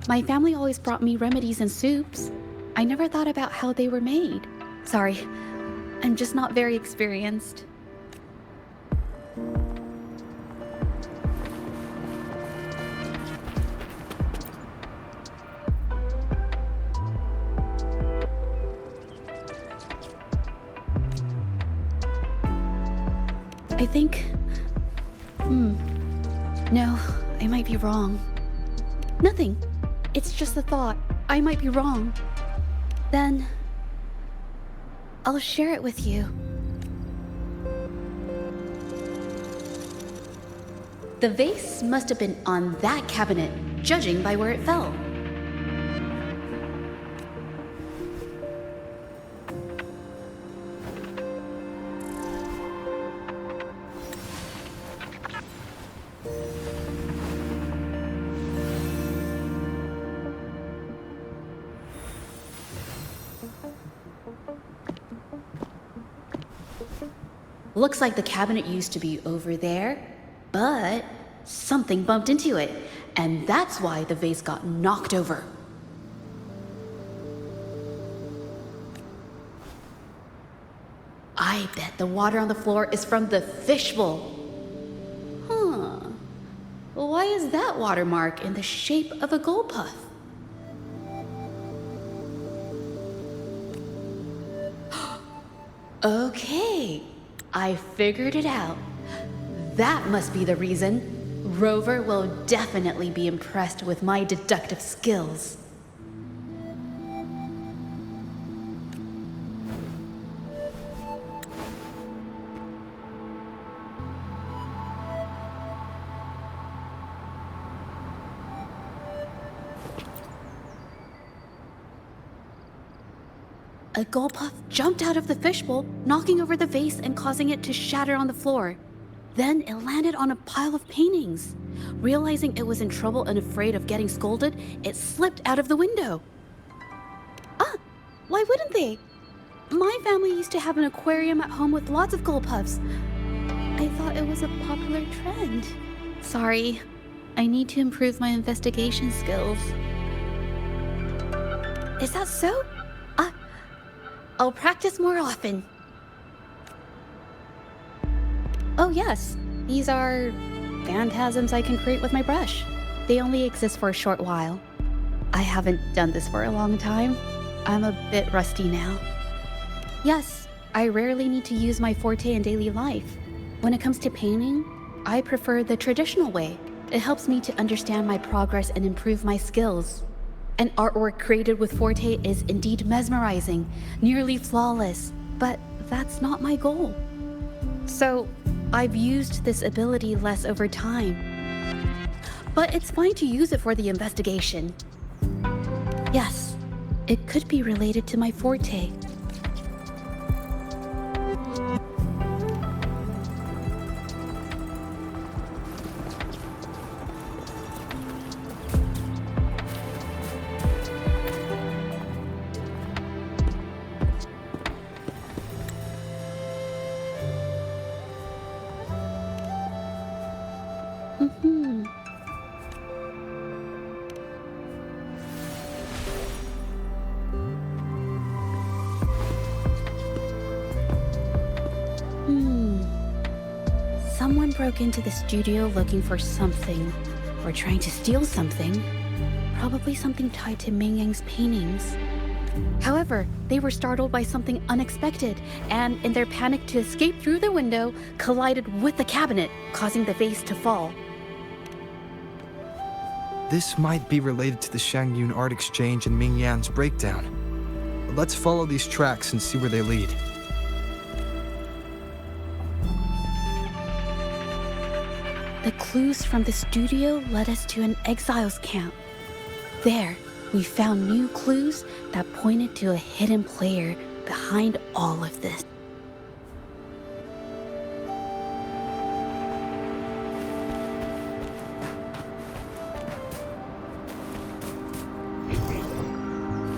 My family always brought me remedies and soups. I never thought about how they were made. Sorry, I'm just not very experienced. I think... No, I might be wrong. Nothing. It's just a thought. I might be wrong. Then... I'll share it with you. The vase must have been on that cabinet, judging by where it fell. Looks like the cabinet used to be over there, but something bumped into it, and that's why the vase got knocked over. I bet the water on the floor is from the fishbowl. Huh. Well, why is that watermark in the shape of a gold puff? Okay. I figured it out. That must be the reason. Rover will definitely be impressed with my deductive skills. A gold puff jumped out of the fishbowl, knocking over the vase and causing it to shatter on the floor. Then it landed on a pile of paintings. Realizing it was in trouble and afraid of getting scolded, it slipped out of the window. Ah, why wouldn't they? My family used to have an aquarium at home with lots of gold puffs. I thought it was a popular trend. Sorry, I need to improve my investigation skills. Is that so? I'll practice more often. Oh yes, these are phantasms I can create with my brush. They only exist for a short while. I haven't done this for a long time. I'm a bit rusty now. Yes, I rarely need to use my forte in daily life. When it comes to painting, I prefer the traditional way. It helps me to understand my progress and improve my skills. An artwork created with forte is indeed mesmerizing, nearly flawless, but that's not my goal. So, I've used this ability less over time. But it's fine to use it for the investigation. Yes, it could be related to my forte. someone broke into the studio looking for something, or trying to steal something. Probably something tied to Ming Yang's paintings. However, they were startled by something unexpected, and in their panic to escape through the window, collided with the cabinet, causing the vase to fall. This might be related to the Shangyun art exchange and Ming Yan's breakdown. Let's follow these tracks and see where they lead. The clues from the studio led us to an exiles camp. There, we found new clues that pointed to a hidden player behind all of this.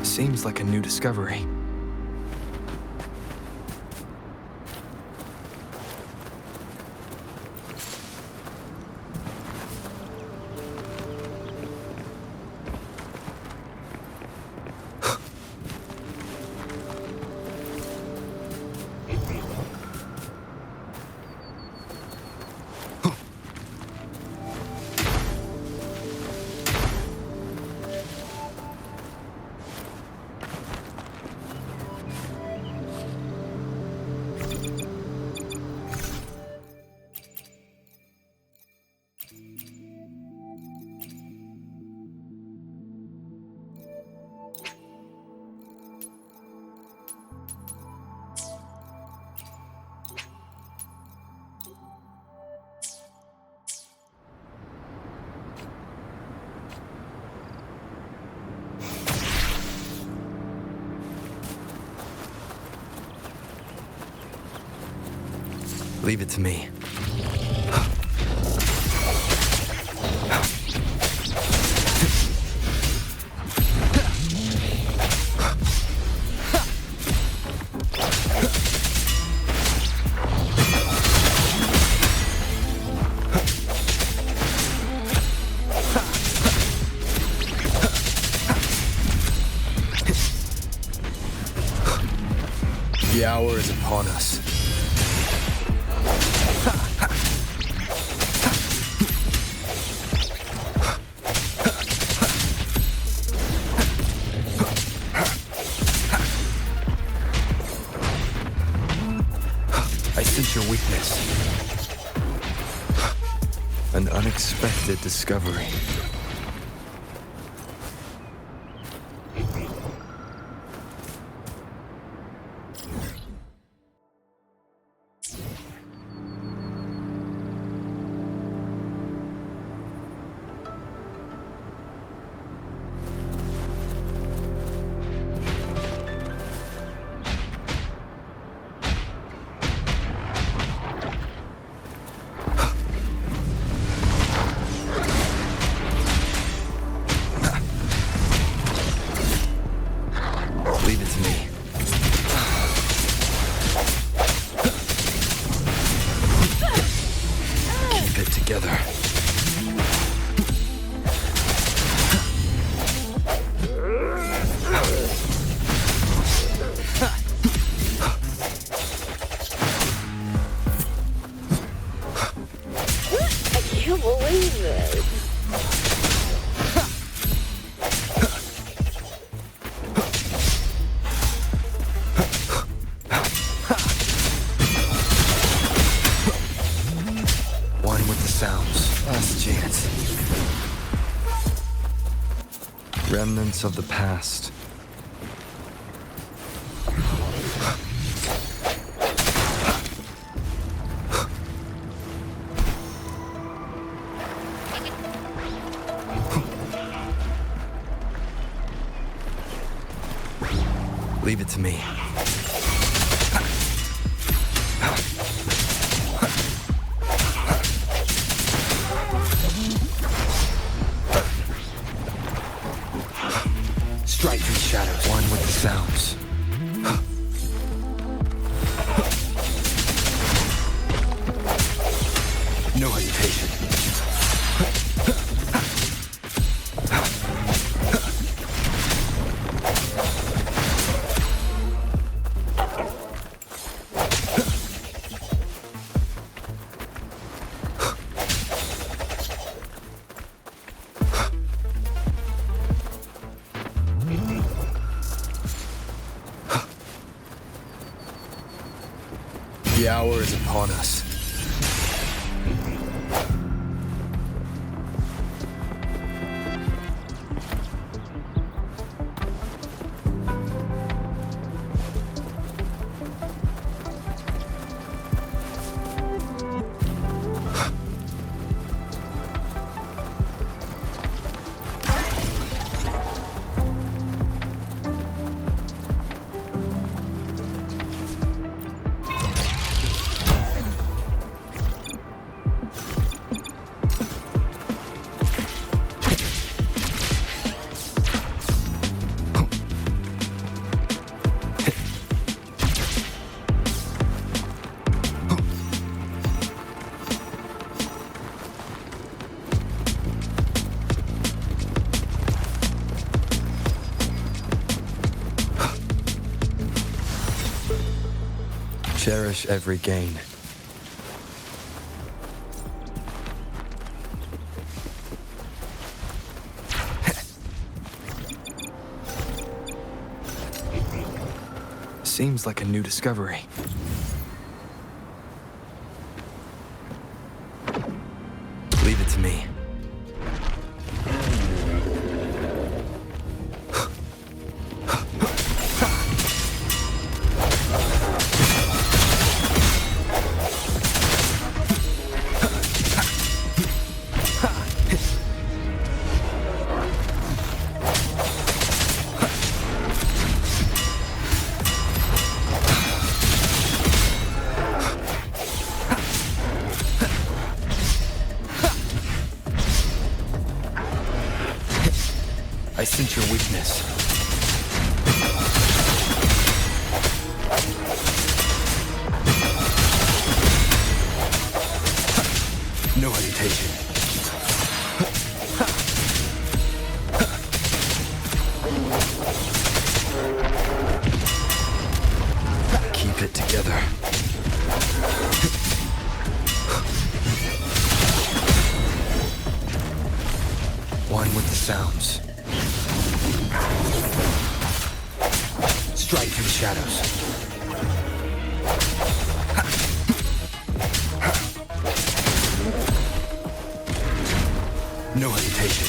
Seems like a new discovery. Leave it to me. The hour is upon us. I sense your weakness. An unexpected discovery. Leave it to me. Keep it together. I can't believe this. One with the sounds. Last chance. Remnants of the past. Leave it to me. Strike these shadows. One with the sounds. No hesitation. hour is upon us. Cherish every gain. Seems like a new discovery. Leave it to me. I sense your weakness. No hesitation. Keep it together. One with the sounds. Strike through the shadows. No hesitation.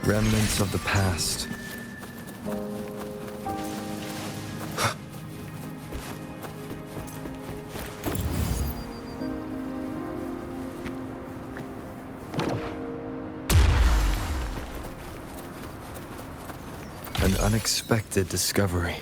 Remnants of the past. An unexpected discovery.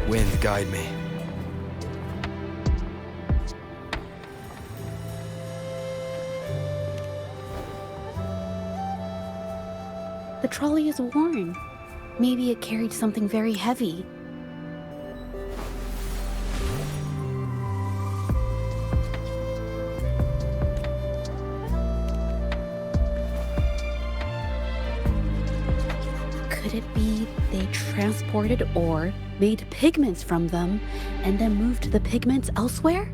Wind, guide me. The trolley is worn. Maybe it carried something very heavy. Could it be they transported ore, made pigments from them, and then moved the pigments elsewhere?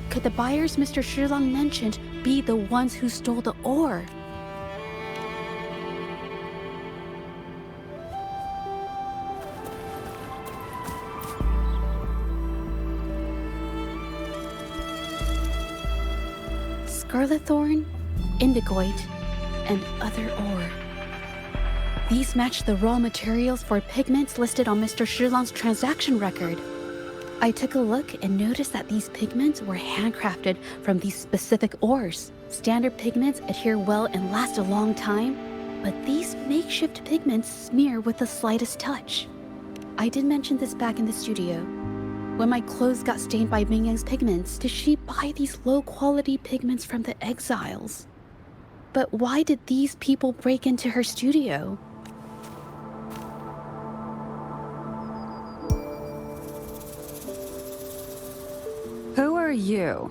Could the buyers Mr. Shilong mentioned be the ones who stole the ore? Scarlet thorn, indigoite, and other ore. These match the raw materials for pigments listed on Mr. Shilong's transaction record. I took a look and noticed that these pigments were handcrafted from these specific ores. Standard pigments adhere well and last a long time, but these makeshift pigments smear with the slightest touch. I did mention this back in the studio. When my clothes got stained by Mingyang's pigments, did she buy these low-quality pigments from the exiles? But why did these people break into her studio? Who are you?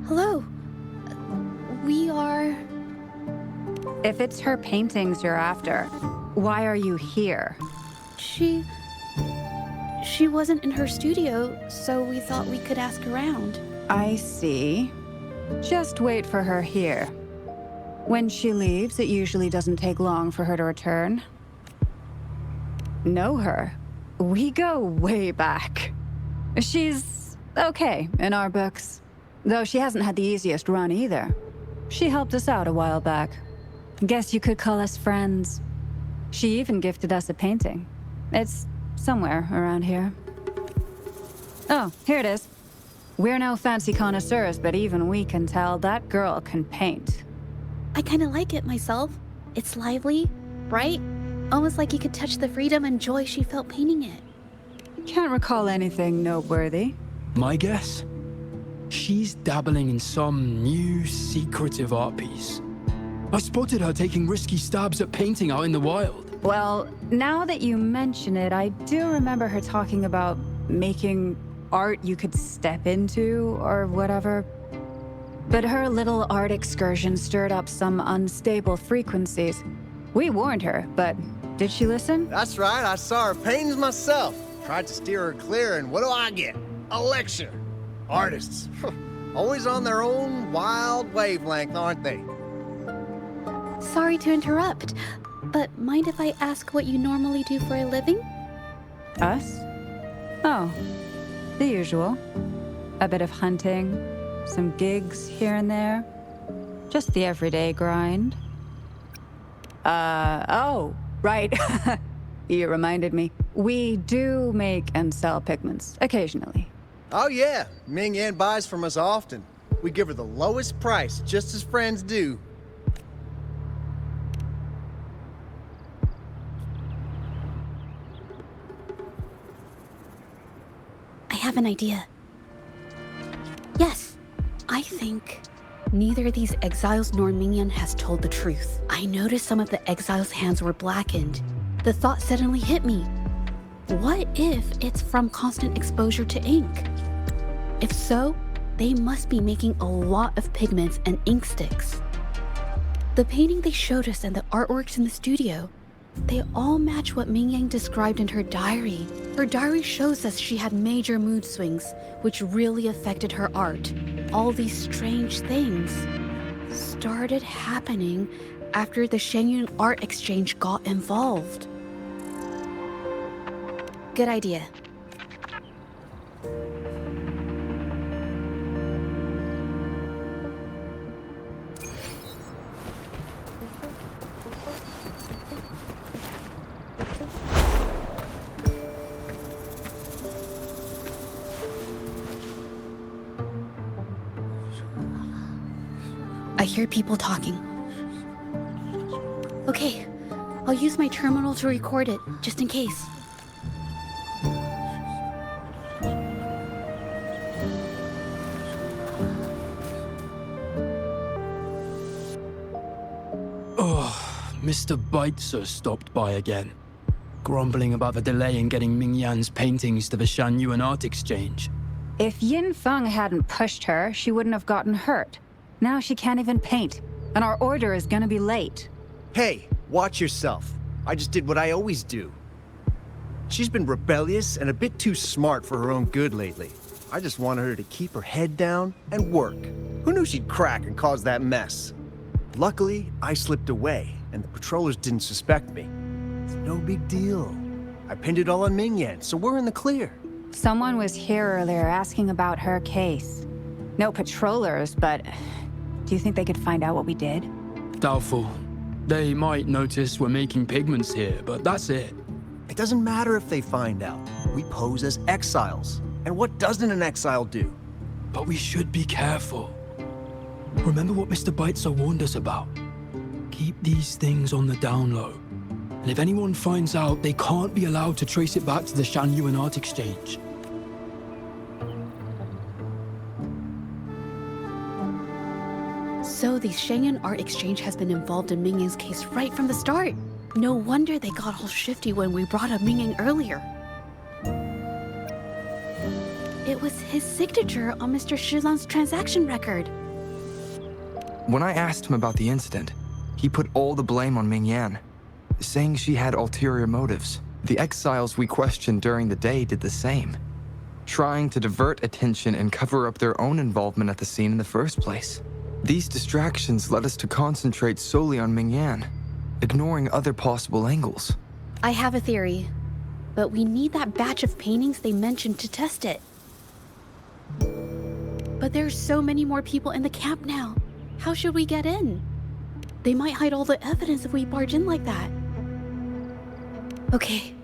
Hello. We are... If it's her paintings you're after, why are you here? She wasn't in her studio, so we thought we could ask around. I see. Just wait for her here. When she leaves, it usually doesn't take long for her to return. Know her? We go way back. She's okay in our books, though she hasn't had the easiest run either. She helped us out a while back. Guess you could call us friends. She even gifted us a painting. It's somewhere around here. Oh, here it is. We're no fancy connoisseurs, but even we can tell that girl can paint. I kinda like it myself. It's lively, bright, almost like you could touch the freedom and joy she felt painting it. Can't recall anything noteworthy. My guess? She's dabbling in some new secretive art piece. I spotted her taking risky stabs at painting out in the wild. Well, now that you mention it, I do remember her talking about making art you could step into or whatever. But her little art excursion stirred up some unstable frequencies. We warned her, but did she listen? That's right, I saw her paintings myself. Tried to steer her clear, and what do I get? A lecture. Artists. Always on their own wild wavelength, aren't they? Sorry to interrupt, but mind if I ask what you normally do for a living? Us? Oh, the usual. A bit of hunting, some gigs here and there. Just the everyday grind. Oh, right. You reminded me. We do make and sell pigments, occasionally. Oh yeah, Ming Yan buys from us often. We give her the lowest price, just as friends do. I have an idea. Yes, I think neither these exiles nor Mingyan has told the truth. I noticed some of the exiles' hands were blackened. The thought suddenly hit me. What if it's from constant exposure to ink? If so, they must be making a lot of pigments and ink sticks. The painting they showed us and the artworks in the studio, they all match what Mingyang described in her diary. Her diary shows us she had major mood swings, which really affected her art. All these strange things started happening after the Shenyun Art Exchange got involved. Good idea. I hear people talking. Okay, I'll use my terminal to record it, just in case. Mr. Beitzer stopped by again, grumbling about the delay in getting Ming Yan's paintings to the Shanyuan Art Exchange. If Yin Feng hadn't pushed her, she wouldn't have gotten hurt. Now she can't even paint, and our order is gonna be late. Hey, Watch yourself. I just did what I always do. She's been rebellious and a bit too smart for her own good lately. I just wanted her to keep her head down and work. Who knew she'd crack and cause that mess? Luckily, I slipped away, and the patrollers didn't suspect me. It's no big deal. I pinned it all on Mingyan, so we're in the clear. Someone was here earlier asking about her case. No patrollers, but do you think they could find out what we did? Doubtful. They might notice we're making pigments here, but that's it. It doesn't matter if they find out. We pose as exiles. And what doesn't an exile do? But we should be careful. Remember what Mr. Beitzer warned us about? Keep these things on the down low. And if anyone finds out, they can't be allowed to trace it back to the Shanyuan Art Exchange. So the Shanyuan Art Exchange has been involved in Mingyan's case right from the start. No wonder they got all shifty when we brought up Mingyan earlier. It was his signature on Mr. Shizan's transaction record. When I asked him about the incident, he put all the blame on Mingyan, saying she had ulterior motives. The exiles we questioned during the day did the same, trying to divert attention and cover up their own involvement at the scene in the first place. These distractions led us to concentrate solely on Mingyan, ignoring other possible angles. I have a theory, but we need that batch of paintings they mentioned to test it. But there's so many more people in the camp now. How should we get in? They might hide all the evidence if we barge in like that. Okay.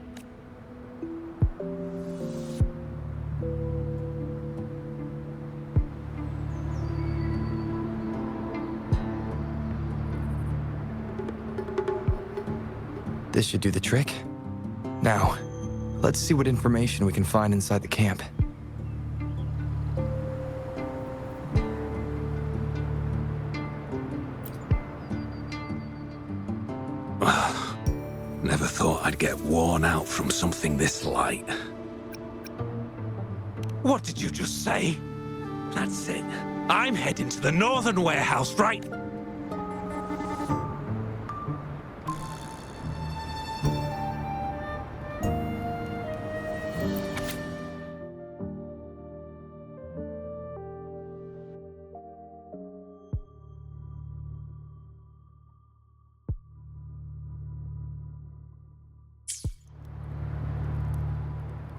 This should do the trick. Now, let's see what information we can find inside the camp. Never thought I'd get worn out from something this light. What did you just say? That's it. I'm heading to the northern warehouse, right?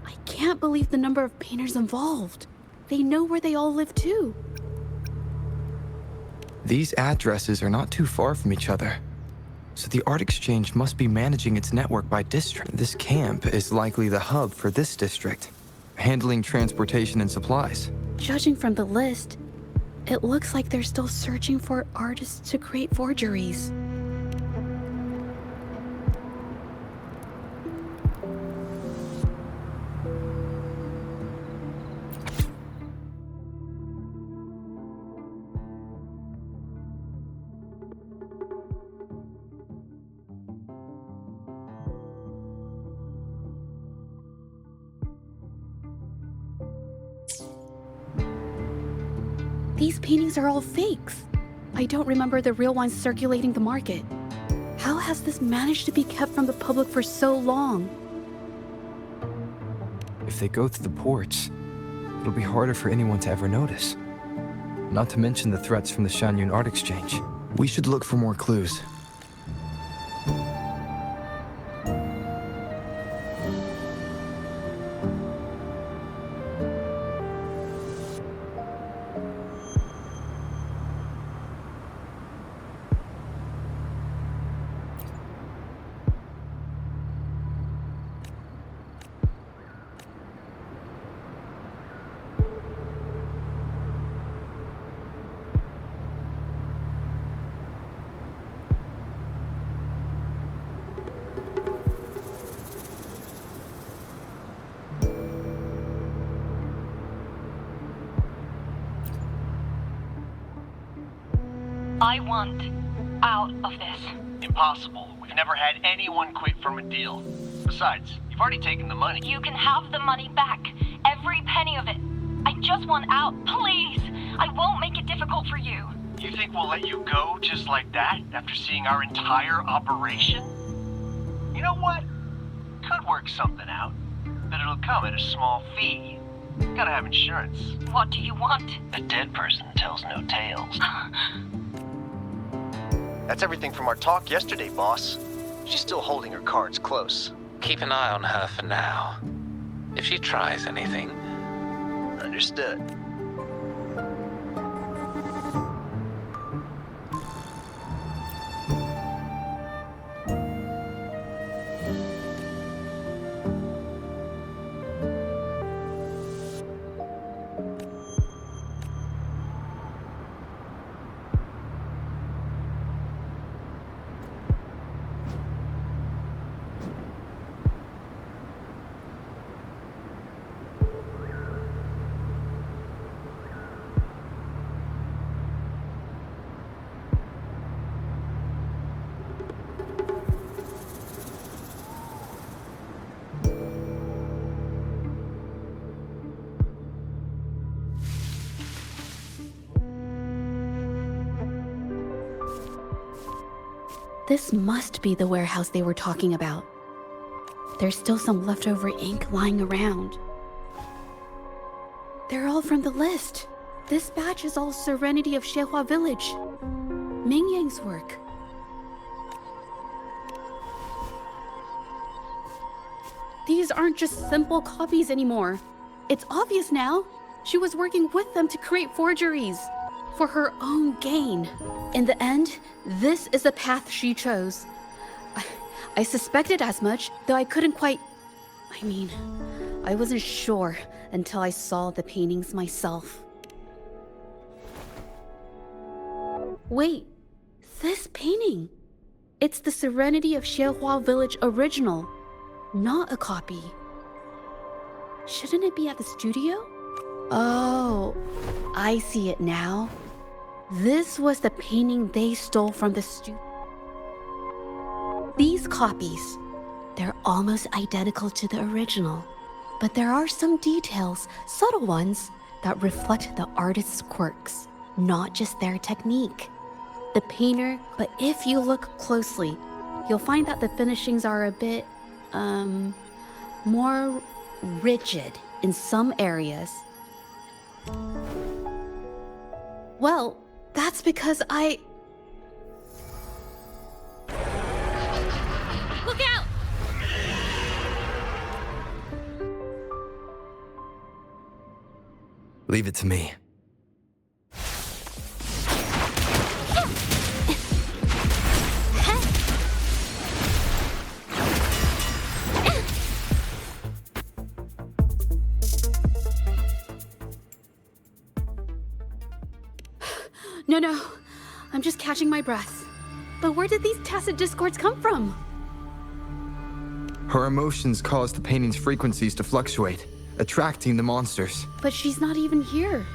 I can't believe the number of painters involved. They know where they all live too. These addresses are not too far from each other, so the art exchange must be managing its network by district. This camp is likely the hub for this district, handling transportation and supplies. Judging from the list, it looks like they're still searching for artists to create forgeries. These paintings are all fakes. I don't remember the real ones circulating the market. How has this managed to be kept from the public for so long? If they go through the ports, it'll be harder for anyone to ever notice. Not to mention the threats from the Shanyuan Art Exchange. We should look for more clues. I want out of this. Impossible. We've never had anyone quit from a deal. Besides, you've already taken the money. You can have the money back. Every penny of it. I just want out, please. I won't make it difficult for you. You think we'll let you go just like that after seeing our entire operation? You know what? Could work something out, but it'll come at a small fee. Gotta have insurance. What do you want? A dead person tells no tales. That's everything from our talk yesterday, boss. She's still holding her cards close. Keep an eye on her for now. If she tries anything. Understood. This must be the warehouse they were talking about. There's still some leftover ink lying around. They're all from the list. This batch is all Serenity of Xehua Village. Ming Yang's work. These aren't just simple copies anymore. It's obvious now. She was working with them to create forgeries for her own gain. In the end, this is the path she chose. I suspected as much, though I couldn't quite... I wasn't sure until I saw the paintings myself. Wait, this painting. It's the Serenity of Xehua Village original, not a copy. Shouldn't it be at the studio? Oh, I see it now. This was the painting they stole from the studio. These copies, they're almost identical to the original, but there are some details, subtle ones, that reflect the artist's quirks, not just their technique. The painter, but if you look closely, you'll find that the finishings are a bit, more rigid in some areas. Well, that's because Look out! Leave it to me. No. I'm just catching my breath. But where did these tacit discords come from? Her emotions caused the painting's frequencies to fluctuate, attracting the monsters. But she's not even here.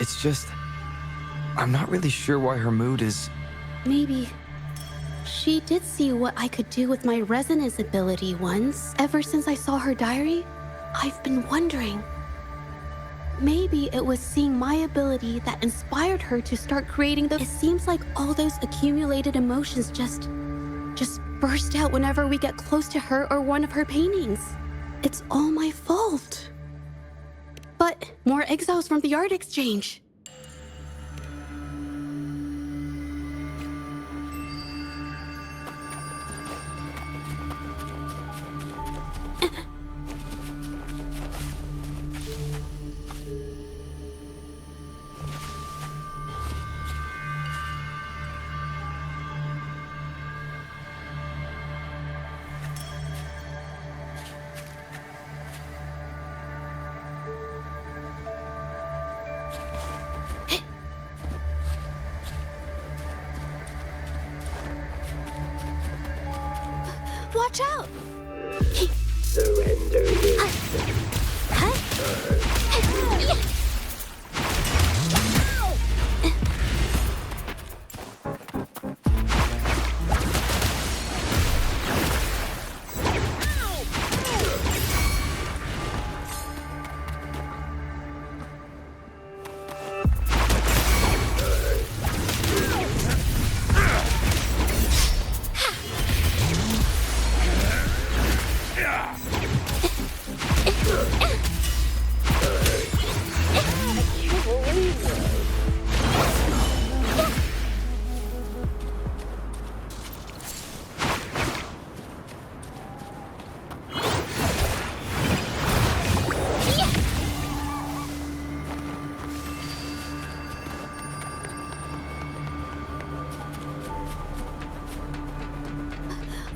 It's just... I'm not really sure why her mood is... Maybe she did see what I could do with my resonance ability once. Ever since I saw her diary, I've been wondering. Maybe it was seeing my ability that inspired her to start creating those. It seems like all those accumulated emotions just burst out whenever we get close to her or one of her paintings. It's all my fault. But more exiles from the art exchange. Watch out! Surrender yourself.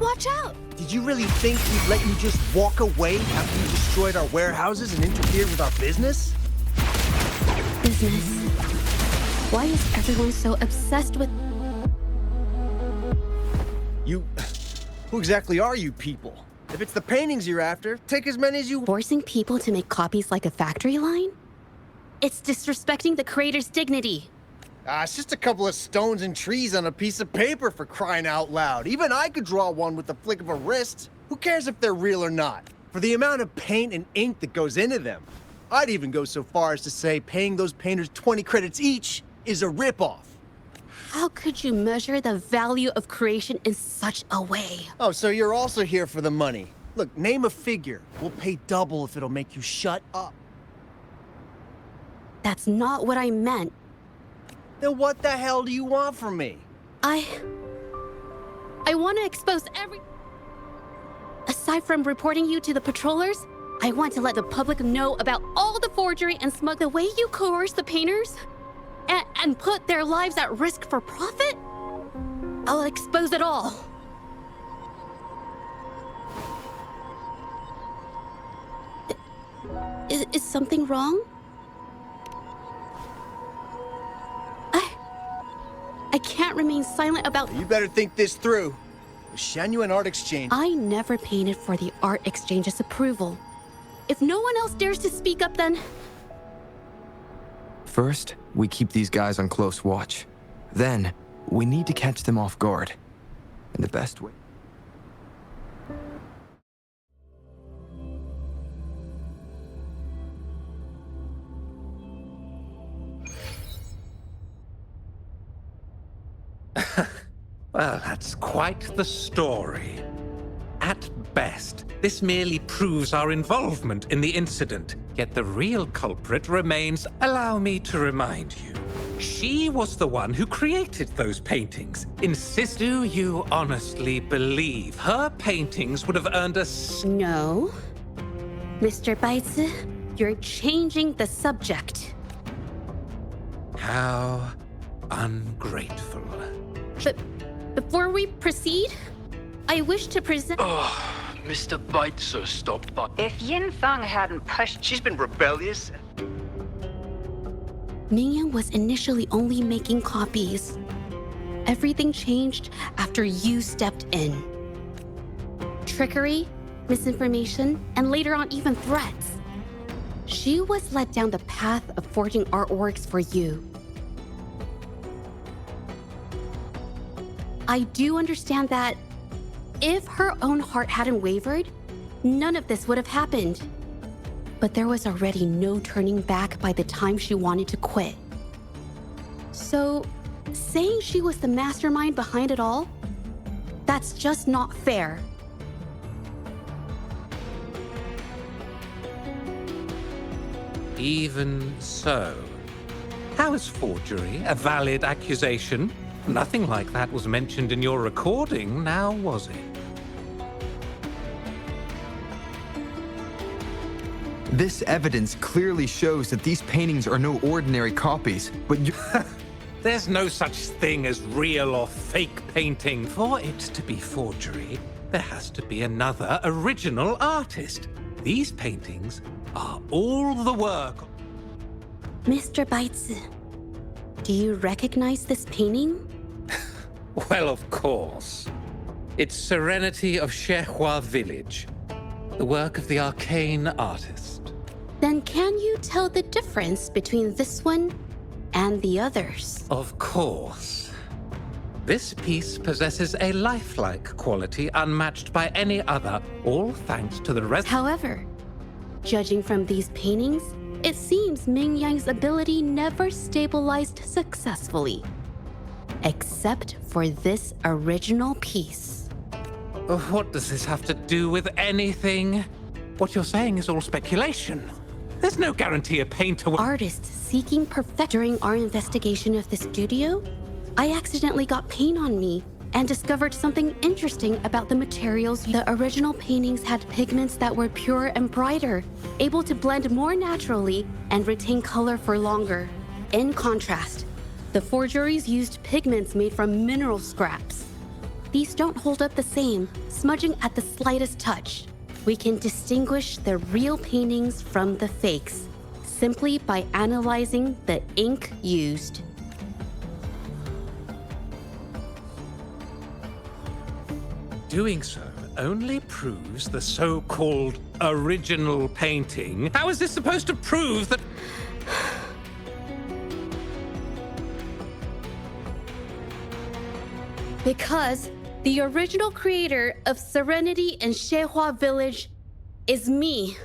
Watch out! Did you really think we'd let you just walk away after you destroyed our warehouses and interfered with our business? Business. Why is everyone so obsessed with... Who exactly are you people? If it's the paintings you're after, take as many as you... Forcing people to make copies like a factory line? It's disrespecting the creator's dignity. It's just a couple of stones and trees on a piece of paper, for crying out loud. Even I could draw one with the flick of a wrist. Who cares if they're real or not? For the amount of paint and ink that goes into them. I'd even go so far as to say paying those painters 20 credits each is a ripoff. How could you measure the value of creation in such a way? Oh, so you're also here for the money. Look, name a figure. We'll pay double if it'll make you shut up. That's not what I meant. Then what the hell do you want from me? I want to expose every... Aside from reporting you to the patrollers, I want to let the public know about all the forgery and smug... The way you coerce the painters and put their lives at risk for profit? I'll expose it all. Is something wrong? I can't remain silent about... You better think this through. The Shanyuan Art Exchange... I never painted for the Art Exchange's approval. If no one else dares to speak up, then... First, we keep these guys on close watch. Then, we need to catch them off guard. And the best way... Well, that's quite the story. At best, this merely proves our involvement in the incident. Yet the real culprit remains, allow me to remind you. She was the one who created those paintings. Do you honestly believe her paintings would have earned us? No. Mr. Baitsu, you're changing the subject. How ungrateful. But before we proceed, I wish to present... Mr. Baitsu stopped by. If Yin Feng hadn't pushed... She's been rebellious. Mingyang was initially only making copies. Everything changed after you stepped in. Trickery, misinformation, and later on even threats. She was led down the path of forging artworks for you. I do understand that if her own heart hadn't wavered, none of this would have happened. But there was already no turning back by the time she wanted to quit. So, saying she was the mastermind behind it all, that's just not fair. Even so, how is forgery a valid accusation? Nothing like that was mentioned in your recording, now was it? This evidence clearly shows that these paintings are no ordinary copies, but you... There's no such thing as real or fake painting. For it to be forgery, there has to be another original artist. These paintings are all the work... Mr. Baitsu, do you recognize this painting? Well, of course. It's Serenity of Shehua Village, the work of the arcane artist. Then can you tell the difference between this one and the others? Of course. This piece possesses a lifelike quality unmatched by any other, all thanks to the However, judging from these paintings, it seems Mingyang's ability never stabilized successfully. Except for this original piece. What does this have to do with anything? What you're saying is all speculation. There's no guarantee a painter will... Artists seeking perfection. During our investigation of the studio, I accidentally got paint on me and discovered something interesting about the materials. The original paintings had pigments that were pure and brighter, able to blend more naturally and retain color for longer. In contrast, the forgeries used pigments made from mineral scraps. These don't hold up the same, smudging at the slightest touch. We can distinguish the real paintings from the fakes, simply by analyzing the ink used. Doing so only proves the so-called original painting. How is this supposed to prove that... Because the original creator of Serenity and Xehua Village is me.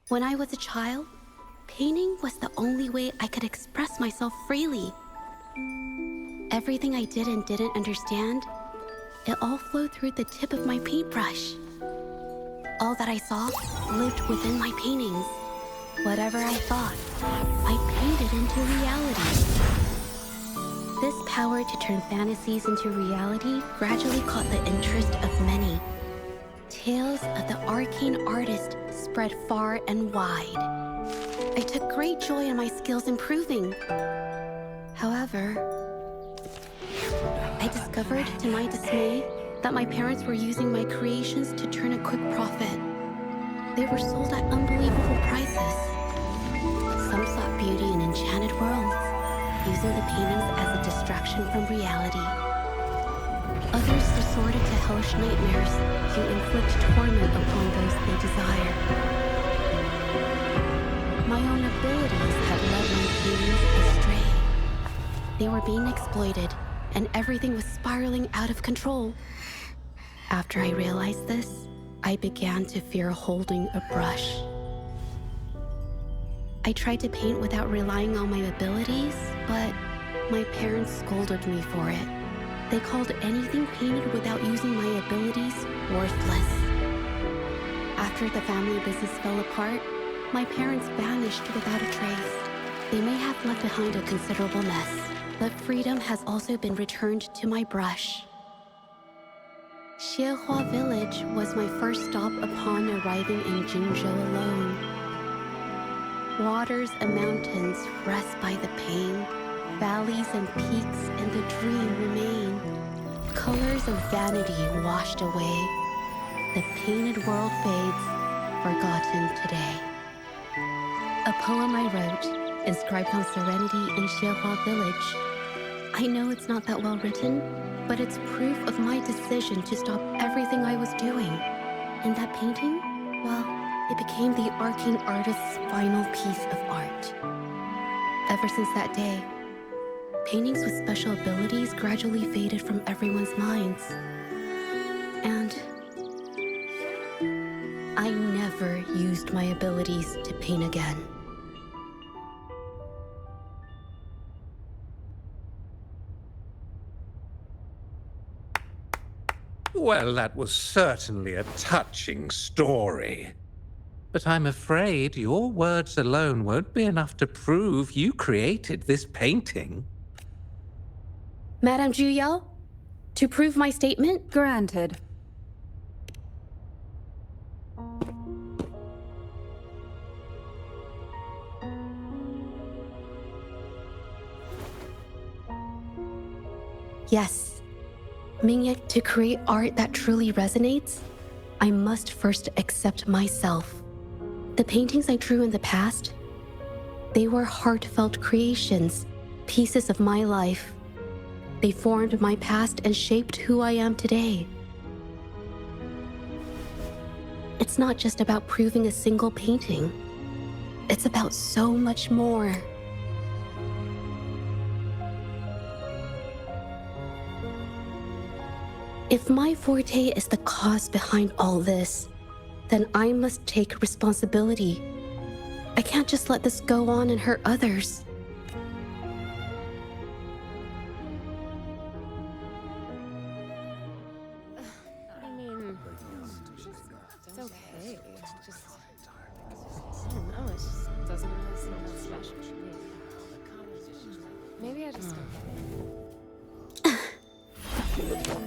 When I was a child, painting was the only way I could express myself freely. Everything I did and didn't understand, it all flowed through the tip of my paintbrush. All that I saw lived within my paintings. Whatever I thought, I painted into reality. This power to turn fantasies into reality gradually caught the interest of many. Tales of the arcane artist spread far and wide. I took great joy in my skills improving. However, I discovered to my dismay that my parents were using my creations to turn a quick profit. They were sold at unbelievable prices. Some sought beauty in enchanted worlds, using the paintings as a distraction from reality. Others resorted to hellish nightmares to inflict torment upon those they desire. My own abilities had led my paintings astray. They were being exploited, and everything was spiraling out of control. After I realized this, I began to fear holding a brush. I tried to paint without relying on my abilities, but my parents scolded me for it. They called anything painted without using my abilities worthless. After the family business fell apart, my parents vanished without a trace. They may have left behind a considerable mess, but freedom has also been returned to my brush. Xehua Village was my first stop upon arriving in Jingzhou alone. Waters and mountains rest by the pain. Valleys and peaks in the dream remain. Colors of vanity washed away. The painted world fades, forgotten today. A poem I wrote, inscribed on Serenity in Xehua Village. I know it's not that well written, but it's proof of my decision to stop everything I was doing. And that painting, well, it became the arcane artist's final piece of art. Ever since that day, paintings with special abilities gradually faded from everyone's minds. And I never used my abilities to paint again. Well, that was certainly a touching story. But I'm afraid your words alone won't be enough to prove you created this painting. Madame Juyao, to prove my statement? Granted. Yes. Mingye, to create art that truly resonates, I must first accept myself. The paintings I drew in the past, they were heartfelt creations, pieces of my life. They formed my past and shaped who I am today. It's not just about proving a single painting. It's about so much more. If my forte is the cause behind all this, then I must take responsibility. I can't just let this go on and hurt others. I mean, it's okay. It's just, I don't know, it just doesn't really seem that special to me. Maybe I just don't get it.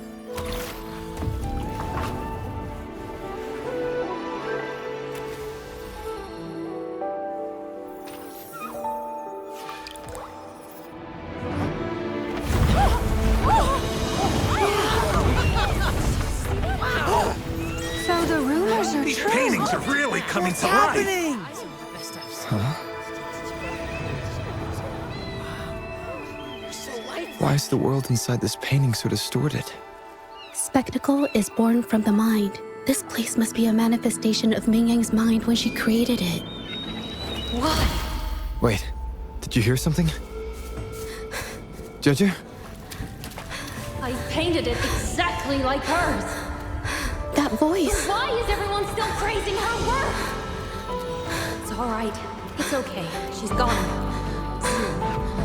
These paintings are really coming to life. Huh? Why is the world inside this painting so distorted? Spectacle is born from the mind. This place must be a manifestation of Ming Yang's mind when she created it. What? Wait, did you hear something? Zhezhi? I painted it exactly like hers. That voice. Why is everyone still praising her work? It's all right. It's okay. She's gone. Soon,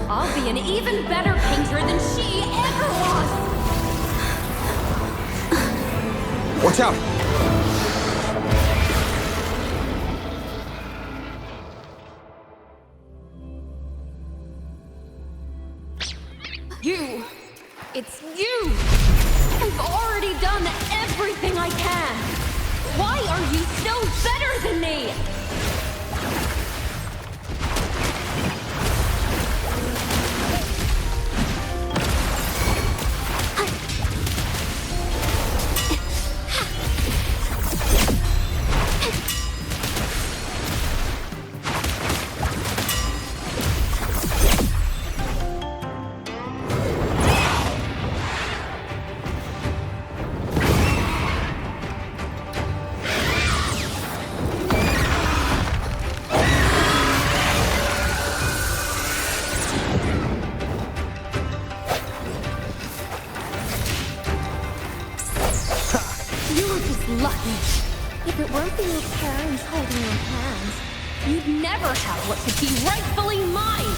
I'll be an even better painter than she ever was. Watch out! You! It's you! I've already done everything I can! Why are you still better than me? Lucky. If it weren't for your parents holding your hands, you'd never have what could be rightfully mine!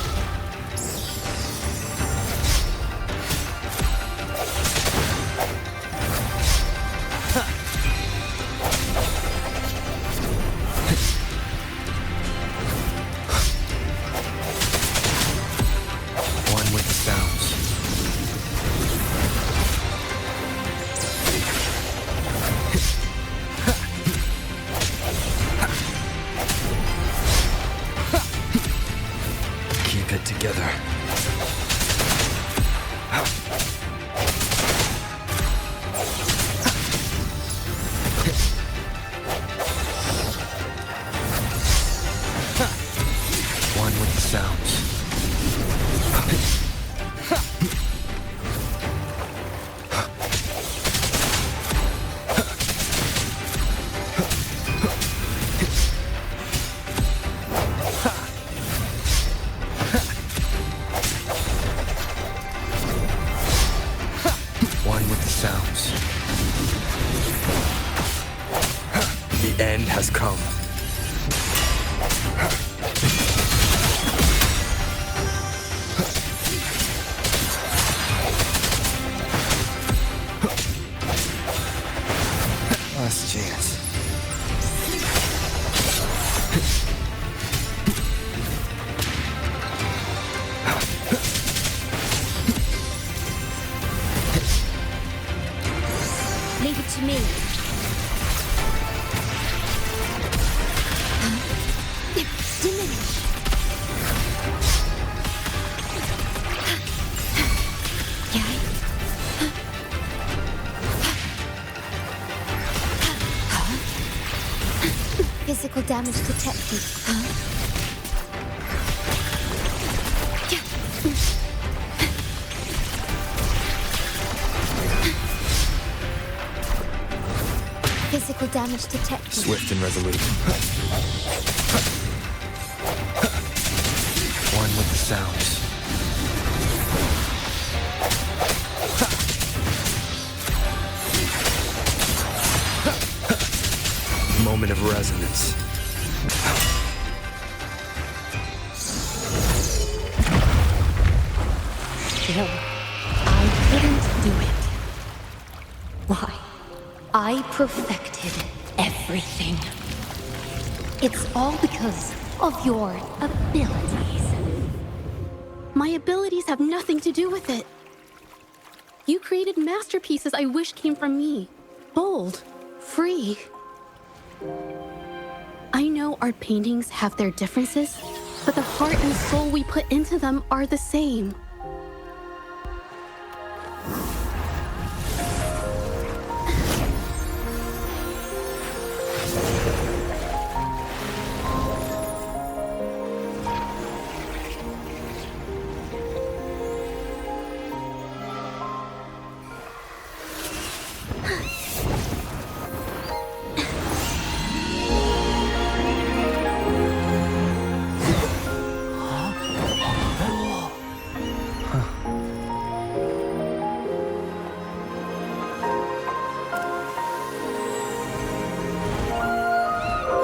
One with the sounds. Together. One with the sounds. The end has come. Last chance. Leave it to me. Diminish. Physical damage detected. Physical damage detected. Swift and resolute. One with the sounds. Moment of resonance. Still, I couldn't do it. Why? I perfected everything. It's all because of your abilities. My abilities have nothing to do with it. You created masterpieces I wish came from me. Bold, free. I know our paintings have their differences, but the heart and soul we put into them are the same.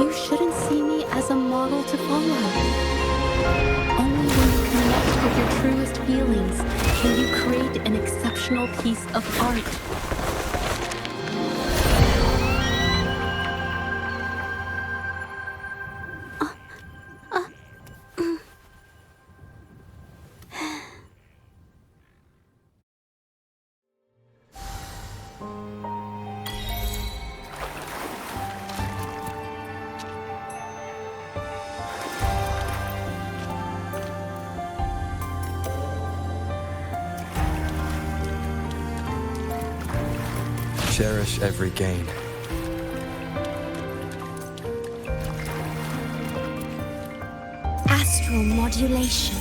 You shouldn't see me as a model to follow. Only when you connect with your truest feelings can you create an exceptional piece of art. Cherish every gain. Astral modulation.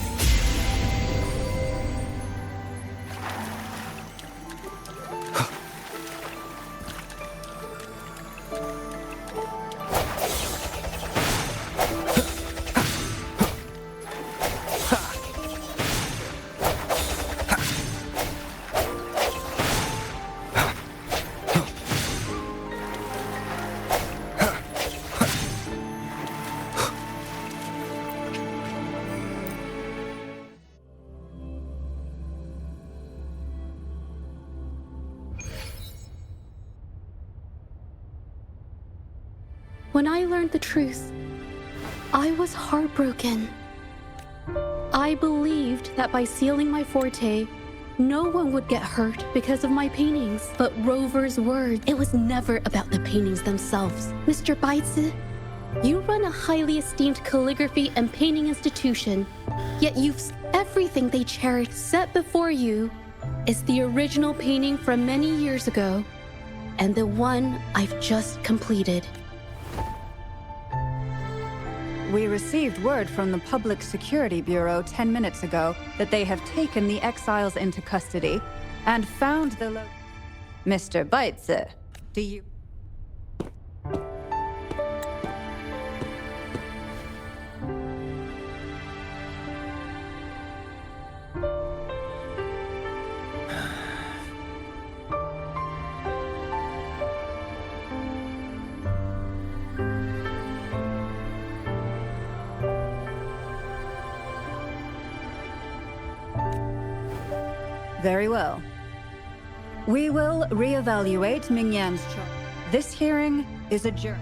When I learned the truth, I was heartbroken. I believed that by sealing my forte, no one would get hurt because of my paintings. But Rover's word, it was never about the paintings themselves. Mr. Baitze, you run a highly esteemed calligraphy and painting institution, yet everything they cherish set before you is the original painting from many years ago, and the one I've just completed. We received word from the Public Security Bureau 10 minutes ago that they have taken the exiles into custody and found the Mr. Baitze, do you... Very well. We will reevaluate Mingyan's charge. This hearing is adjourned.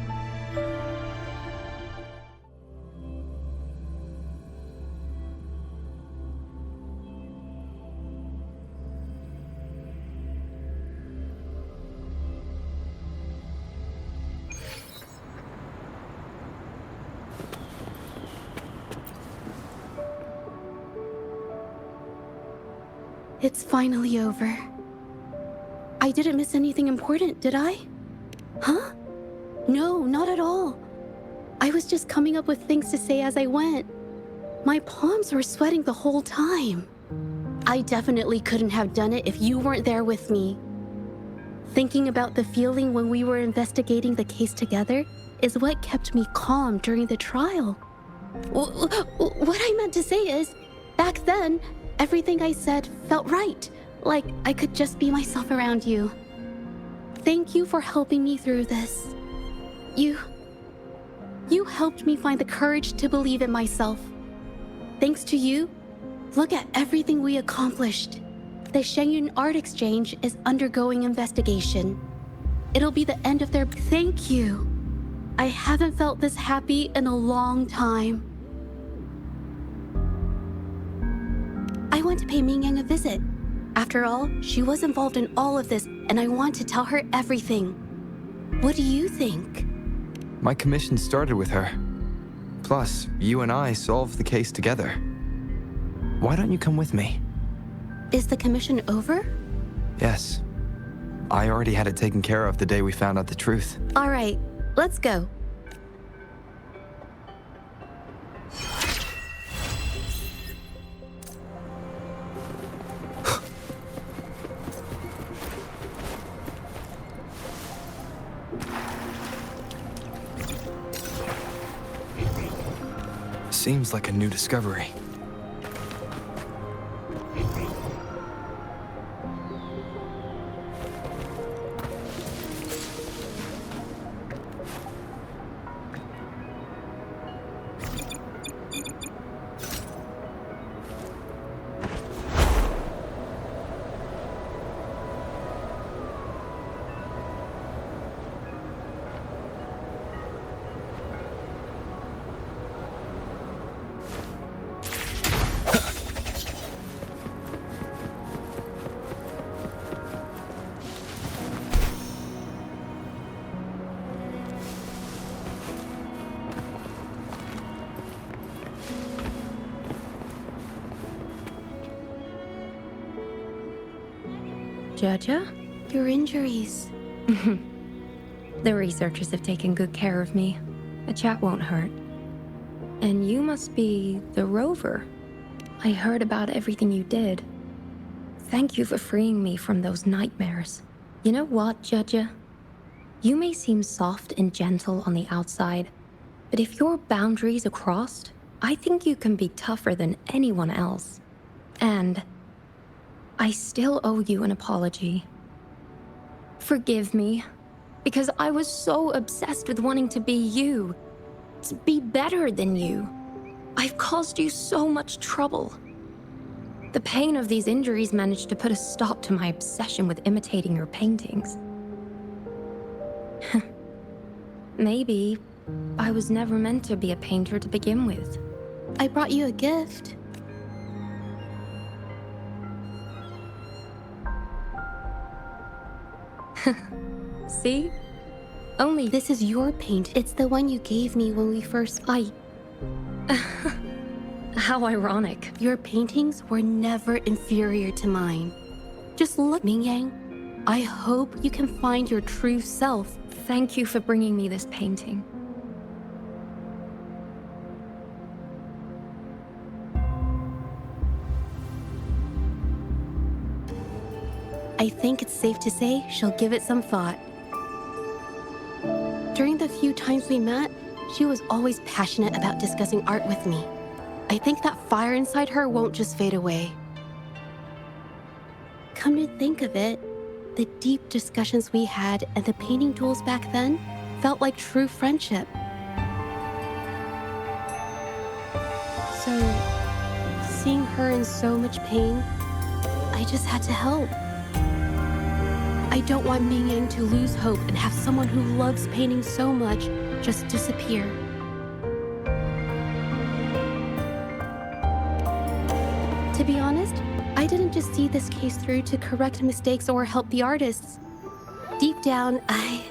It's finally over. I didn't miss anything important, did I? Huh? No, not at all. I was just coming up with things to say as I went. My palms were sweating the whole time. I definitely couldn't have done it if you weren't there with me. Thinking about the feeling when we were investigating the case together is what kept me calm during the trial. What I meant to say is, back then, everything I said felt right, like I could just be myself around you. Thank you for helping me through this. You helped me find the courage to believe in myself. Thanks to you, look at everything we accomplished. The Shenyun Art Exchange is undergoing investigation. It'll be the end of their... Thank you. I haven't felt this happy in a long time. I want to pay Mingyang a visit. After all, she was involved in all of this, and I want to tell her everything. What do you think? My commission started with her. Plus, you and I solved the case together. Why don't you come with me? Is the commission over? Yes. I already had it taken care of the day we found out the truth. All right, let's go. Seems like a new discovery. Zhezhi? Your injuries. The researchers have taken good care of me. A chat won't hurt. And you must be the rover. I heard about everything you did. Thank you for freeing me from those nightmares. You know what, Zhezhi? You may seem soft and gentle on the outside, but if your boundaries are crossed, I think you can be tougher than anyone else. And I still owe you an apology. Forgive me, because I was so obsessed with wanting to be you, to be better than you. I've caused you so much trouble. The pain of these injuries managed to put a stop to my obsession with imitating your paintings. Maybe I was never meant to be a painter to begin with. I brought you a gift. See? Only This is your paint. It's the one you gave me when we first... How ironic. Your paintings were never inferior to mine. Just look, Mingyang. I hope you can find your true self. Thank you for bringing me this painting. I think it's safe to say she'll give it some thought. During the few times we met, she was always passionate about discussing art with me. I think that fire inside her won't just fade away. Come to think of it, the deep discussions we had and the painting duels back then felt like true friendship. So, seeing her in so much pain, I just had to help. I don't want Mingyang to lose hope and have someone who loves painting so much just disappear. To be honest, I didn't just see this case through to correct mistakes or help the artists. Deep down, I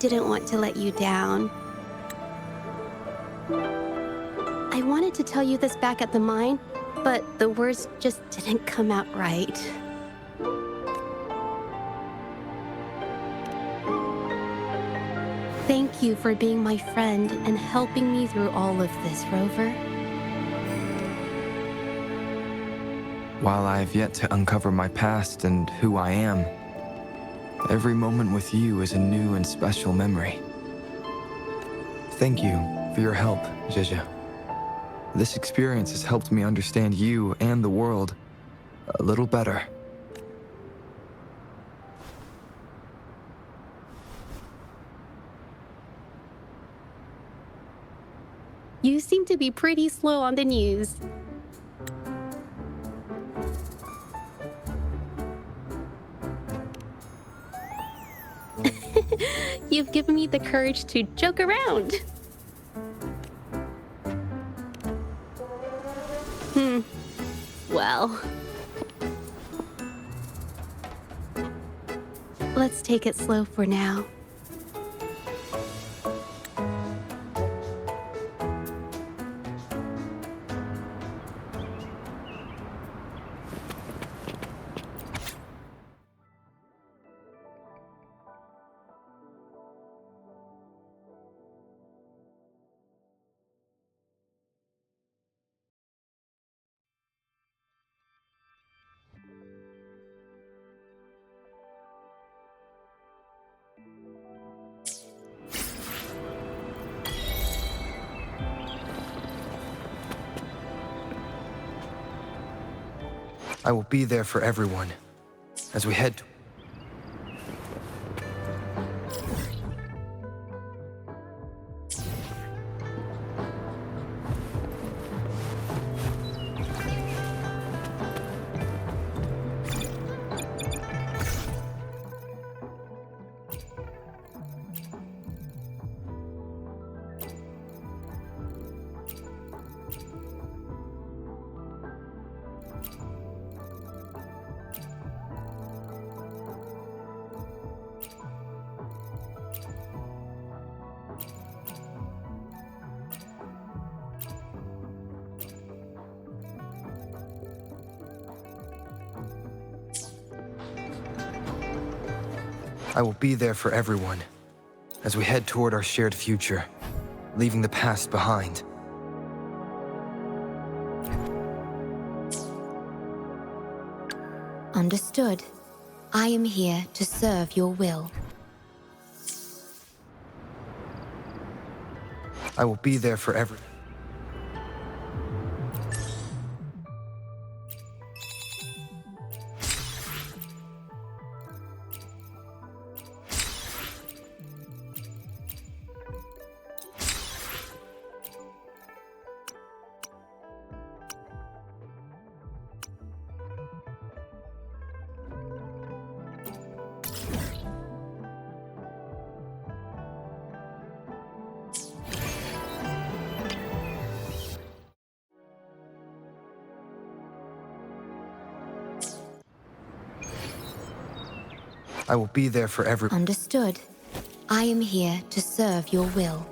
didn't want to let you down. I wanted to tell you this back at the mine, but the words just didn't come out right. Thank you for being my friend and helping me through all of this, Rover. While I have yet to uncover my past and who I am, every moment with you is a new and special memory. Thank you for your help, Zhezhi. This experience has helped me understand you and the world a little better. You seem to be pretty slow on the news. You've given me the courage to joke around. Well. Let's take it slow for now. I will be there for everyone as we head. I will be there for everyone as we head toward our shared future, leaving the past behind. Understood. I am here to serve your will. I will be there for everyone. I will be there for everyone. Understood. I am here to serve your will.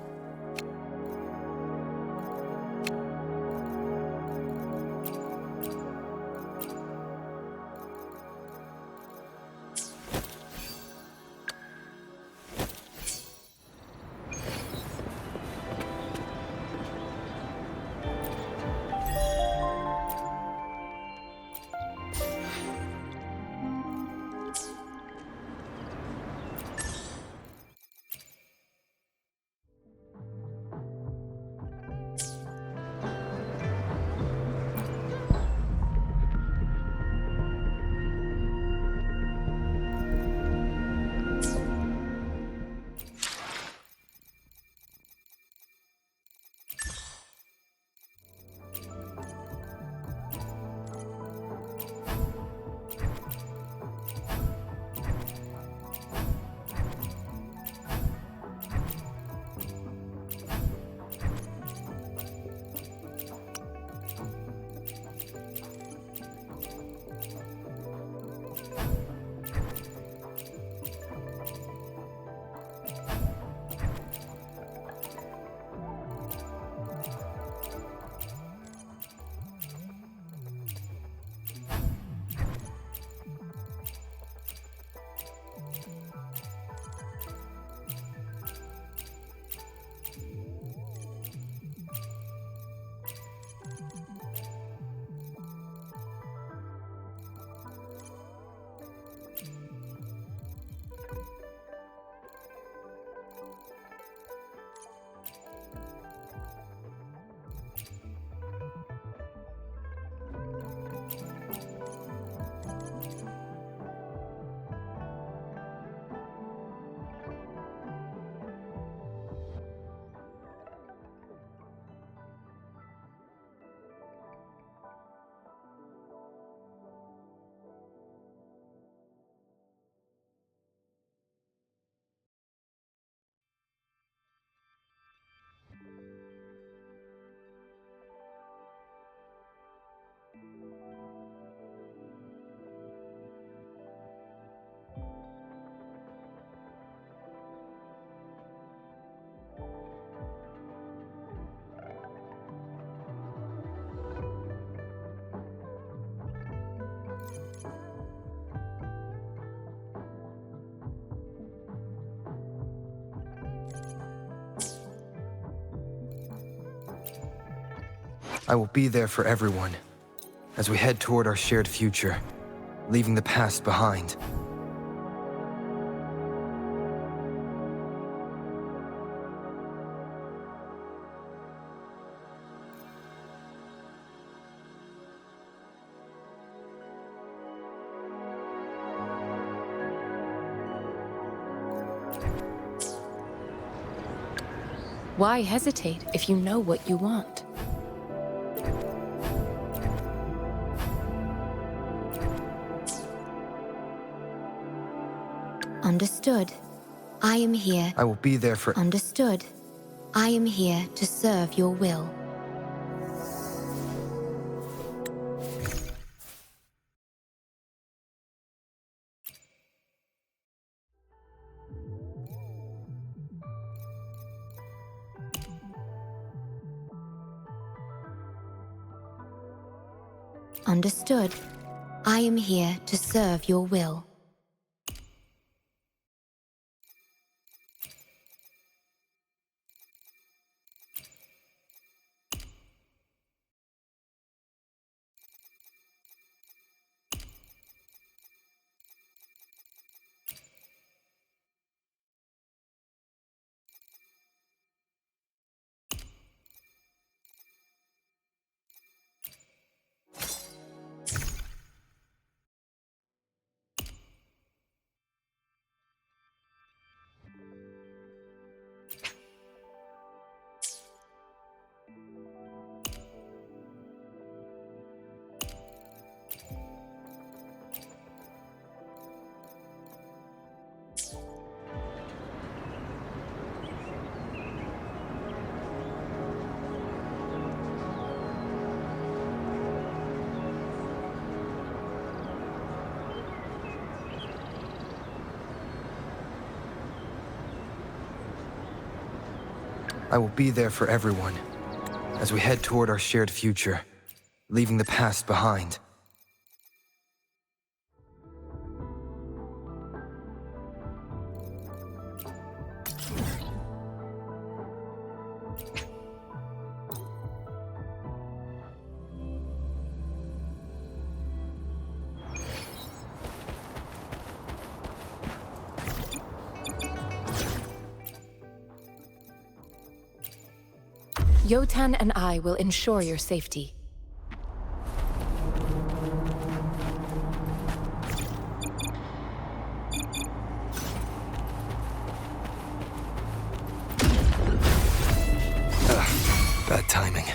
I will be there for everyone as we head toward our shared future, leaving the past behind. Why hesitate if you know what you want? Understood. I am here. I will be there for... Understood. I am here to serve your will. Understood. I am here to serve your will. I will be there for everyone as we head toward our shared future, leaving the past behind. Yotan and I will ensure your safety. Bad timing.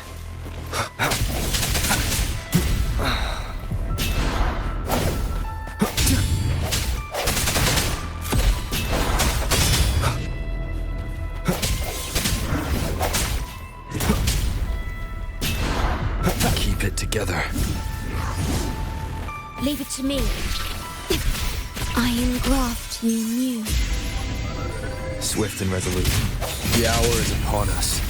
Keep it together. Leave it to me. Iron graft you knew. Swift and resolute. The hour is upon us.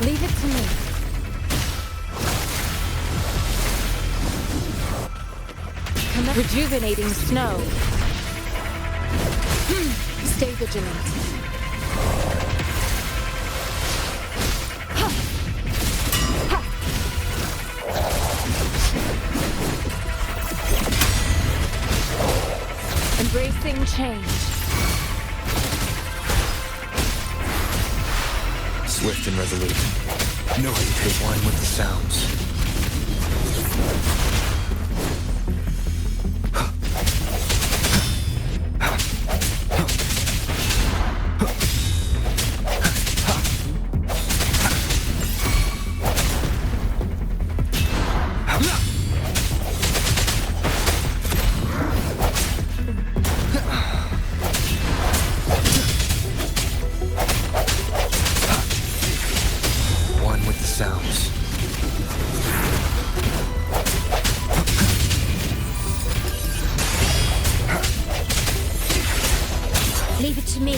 Leave it to me. Rejuvenating snow. Stay vigilant. Embracing change. Swift and resolute. Know how you take wine with the sounds. One with the sounds. Leave it to me.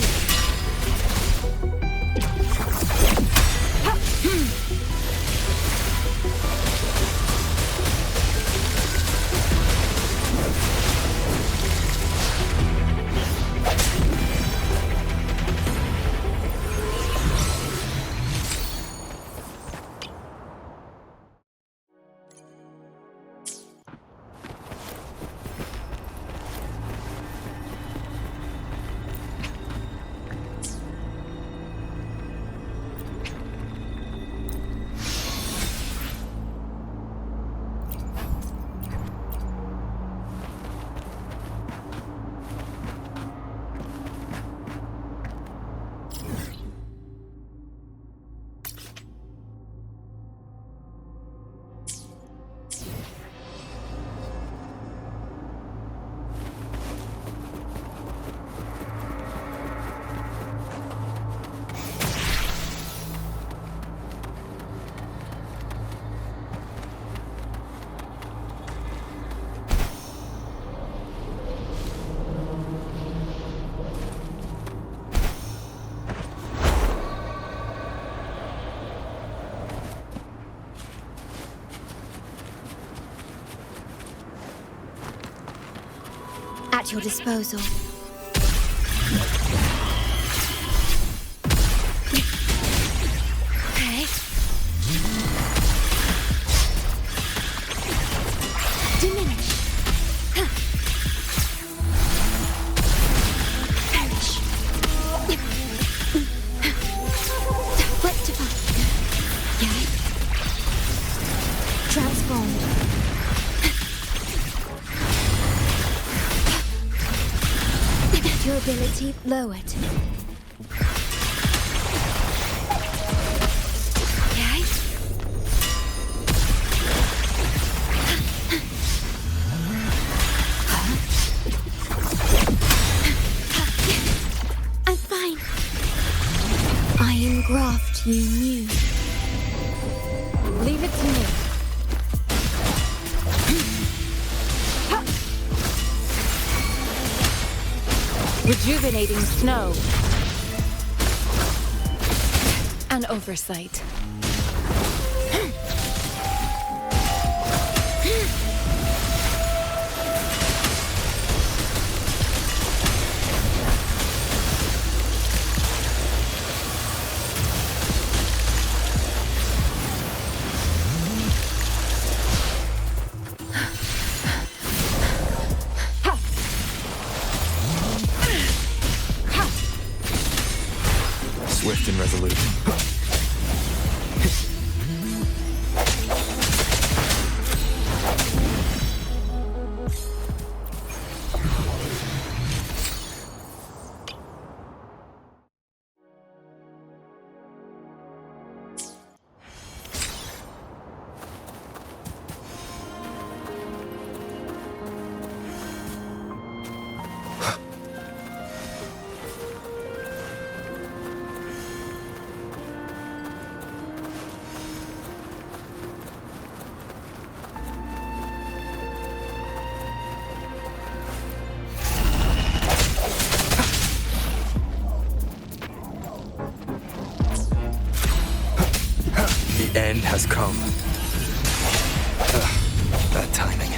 At your disposal. Okay. Diminish. Perish. Rectify. Okay. Transform. Durability lowered. Okay. I'm fine. I engraft you new. Leave it to me. Rejuvenating snow. An oversight. Swift and resolute. The end has come. That timing.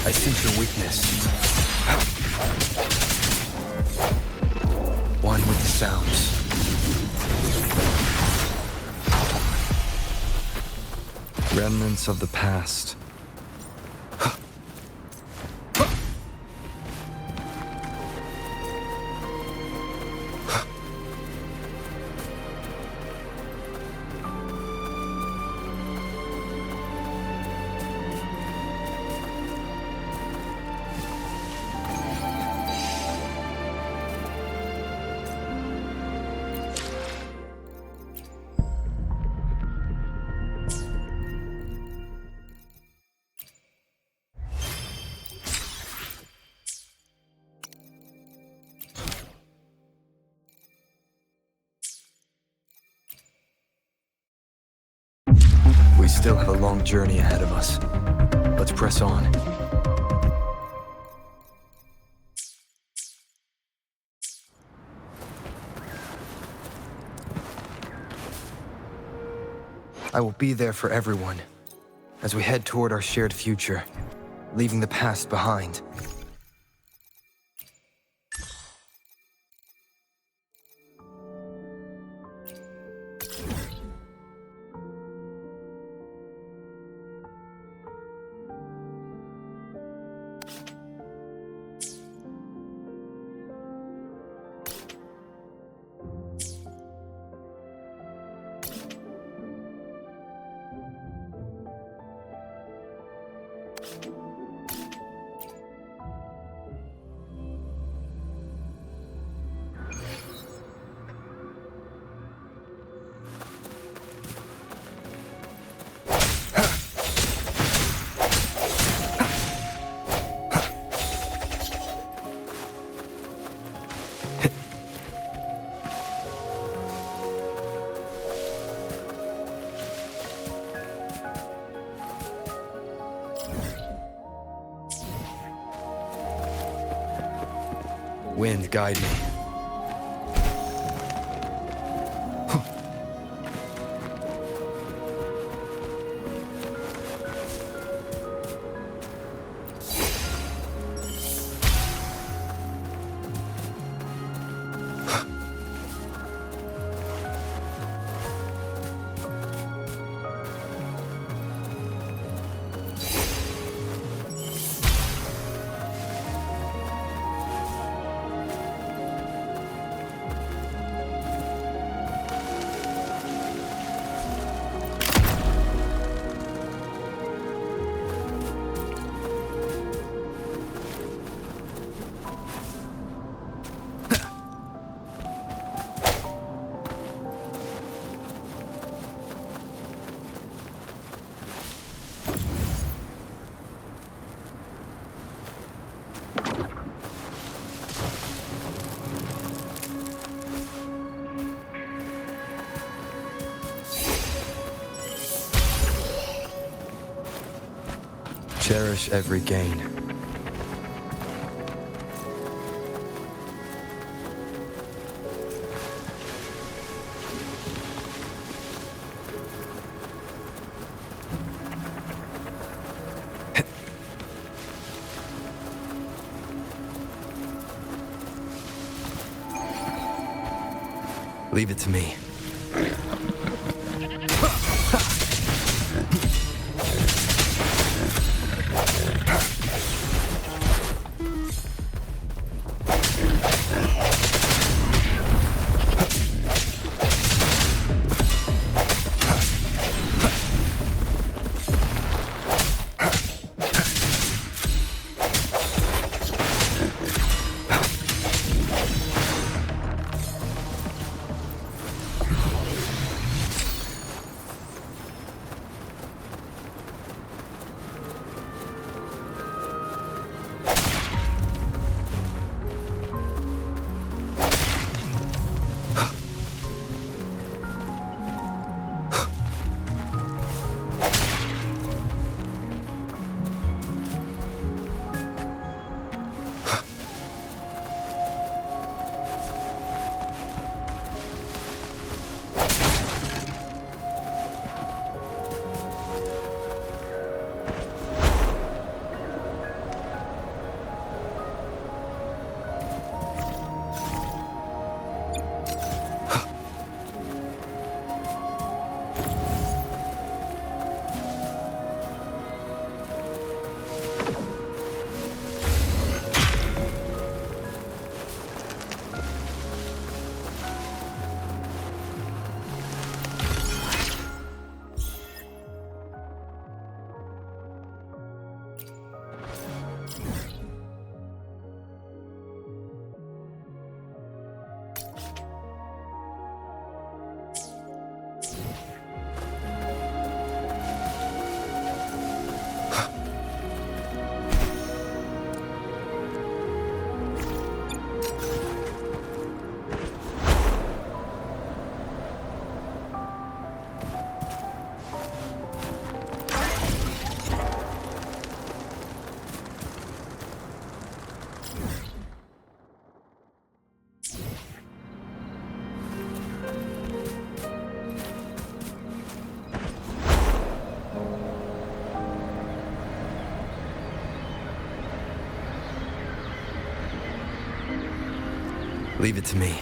I sense your weakness. One with the sounds. Remnants of the past. We still have a long journey ahead of us. Let's press on. I will be there for everyone as we head toward our shared future, leaving the past behind. Wind, guide me. Cherish every gain. Leave it to me. Leave it to me.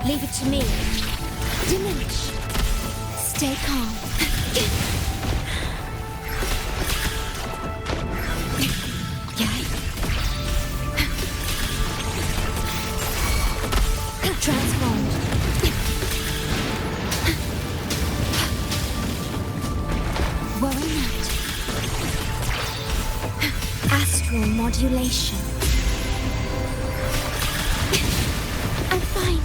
Leave it to me. Diminish. Stay calm. Okay. Transformed. Worry not. Astral modulation. I'm fine.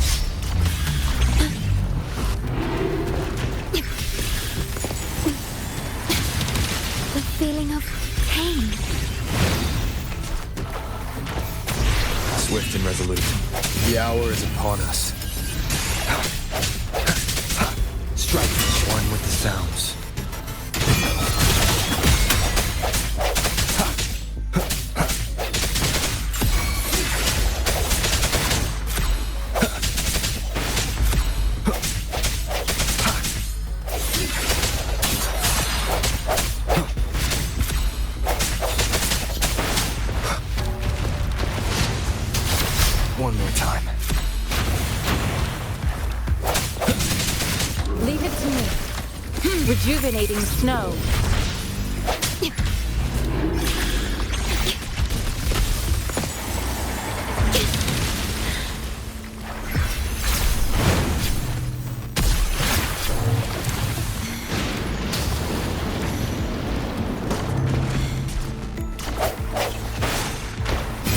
The feeling of pain. Swift and resolute. The hour is upon us. Strike each one with the sounds. to me. Rejuvenating snow.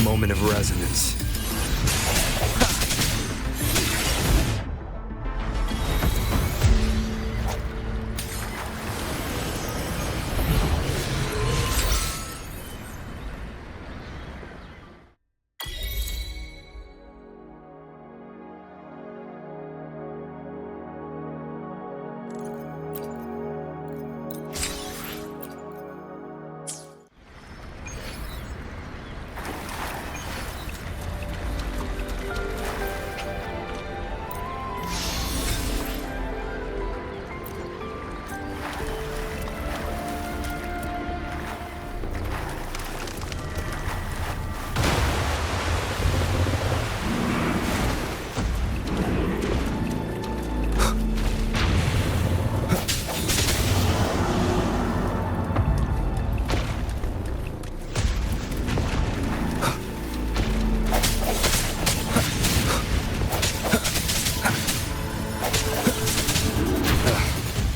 Moment of resonance.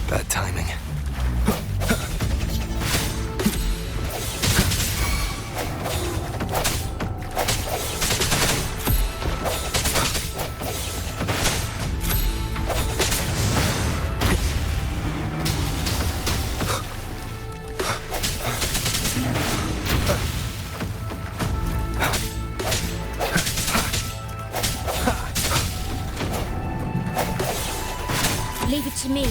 Bad timing. Leave it to me.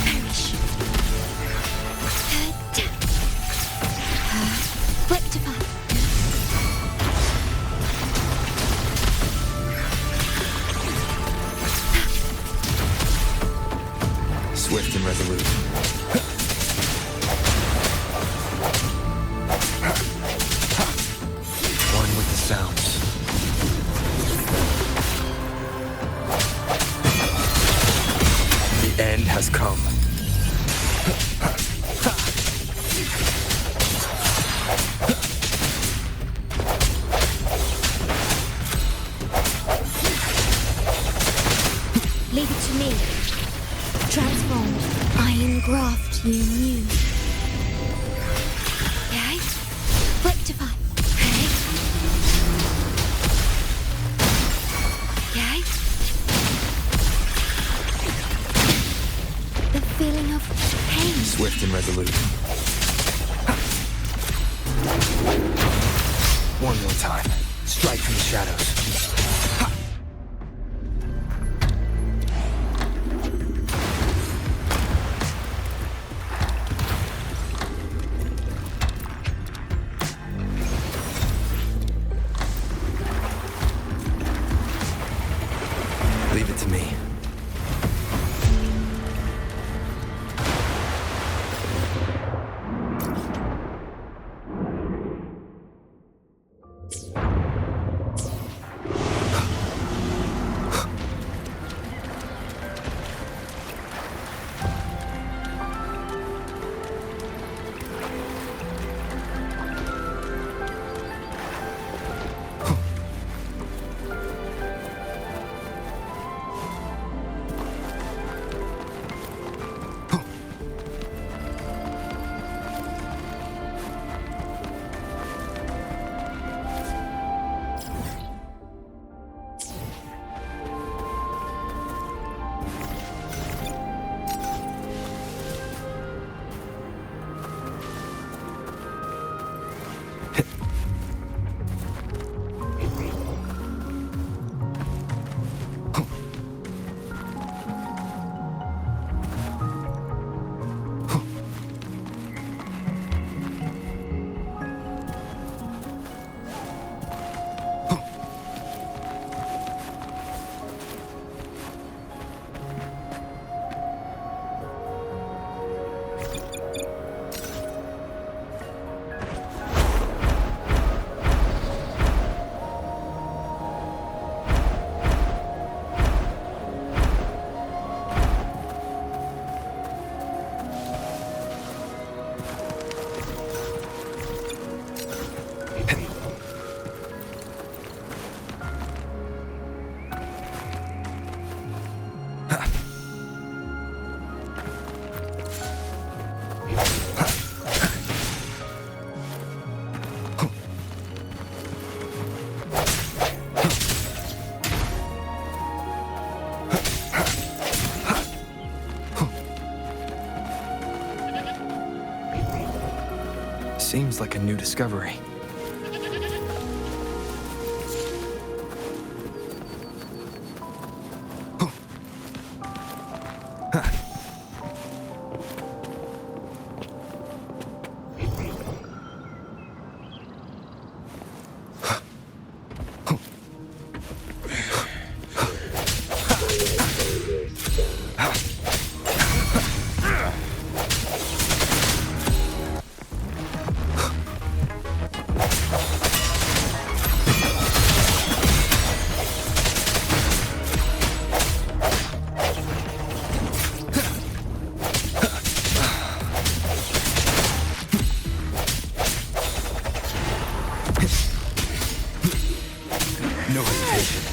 Perish. Rectify. Swift and resolute. One with the sounds. The end has come. Leave it to me. Transformed. I engraft you new. Okay? Rectify. Okay? Okay? The feeling of pain. Swift and resolute. One more time. Strike from the shadows. Leave it to me. Seems like a new discovery. No hesitation.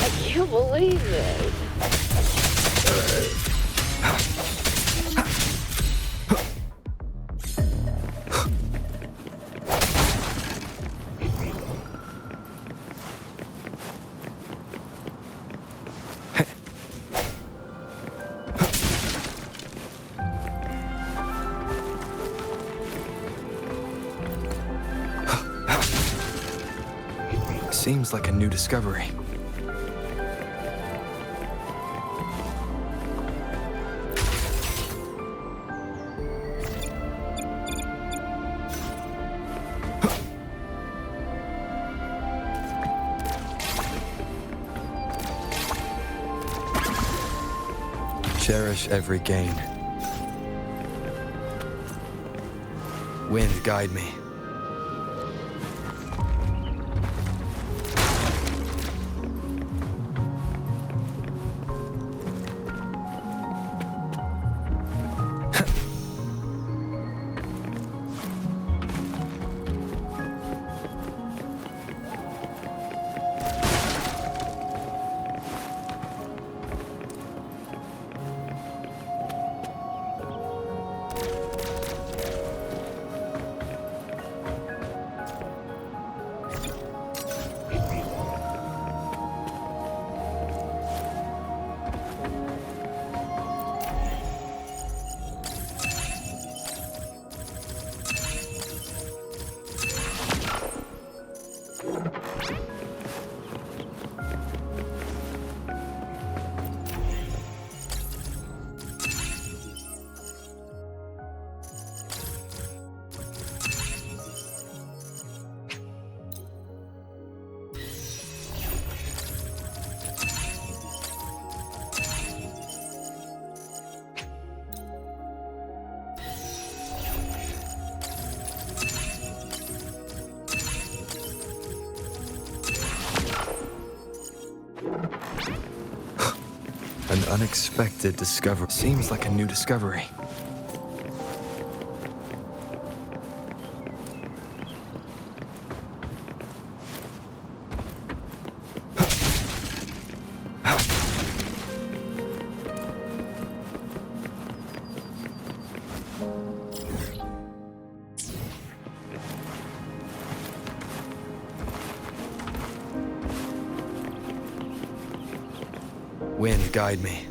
I can't believe this. Seems like a new discovery. Cherish every gain. Wind, guide me. An unexpected discovery. Seems like a new discovery. Wind, guide me.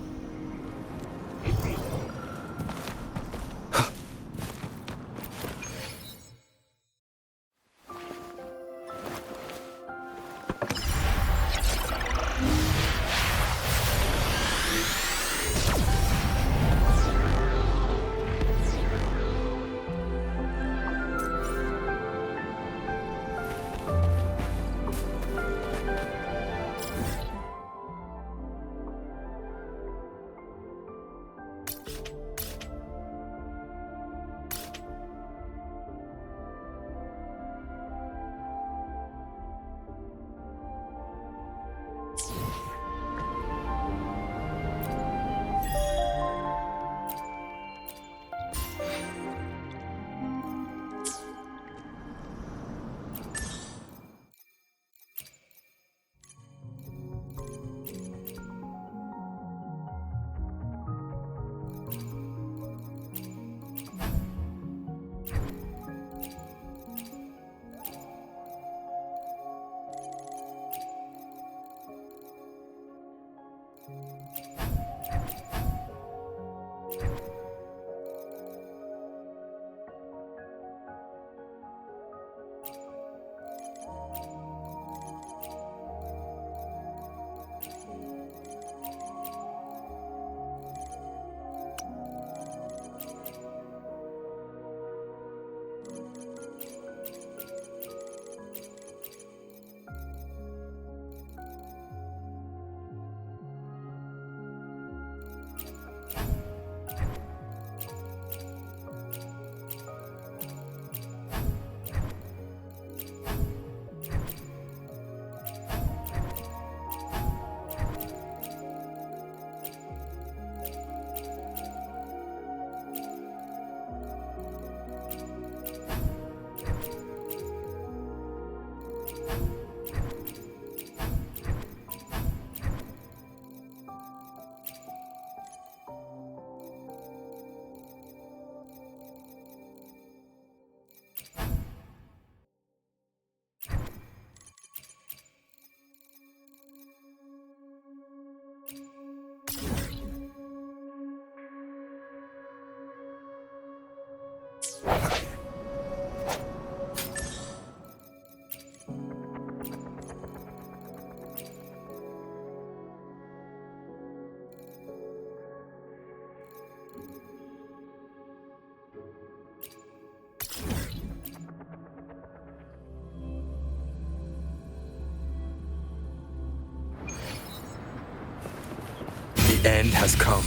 The end has come.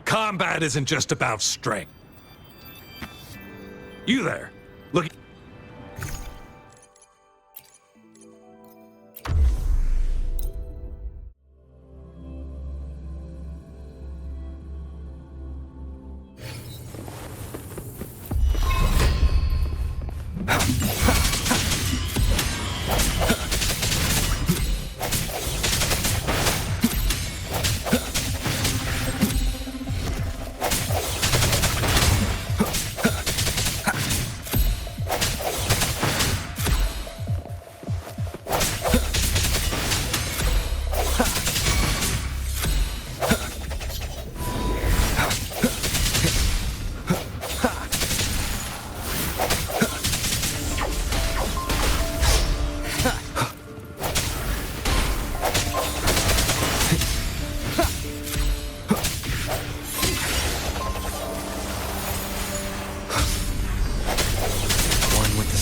Combat isn't just about strength. You there, look.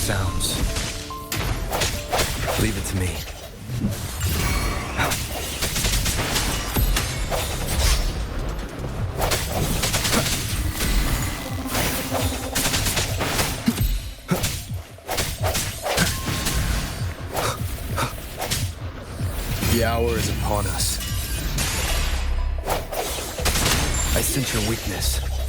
Sounds. Leave it to me. The hour is upon us. I sense your weakness.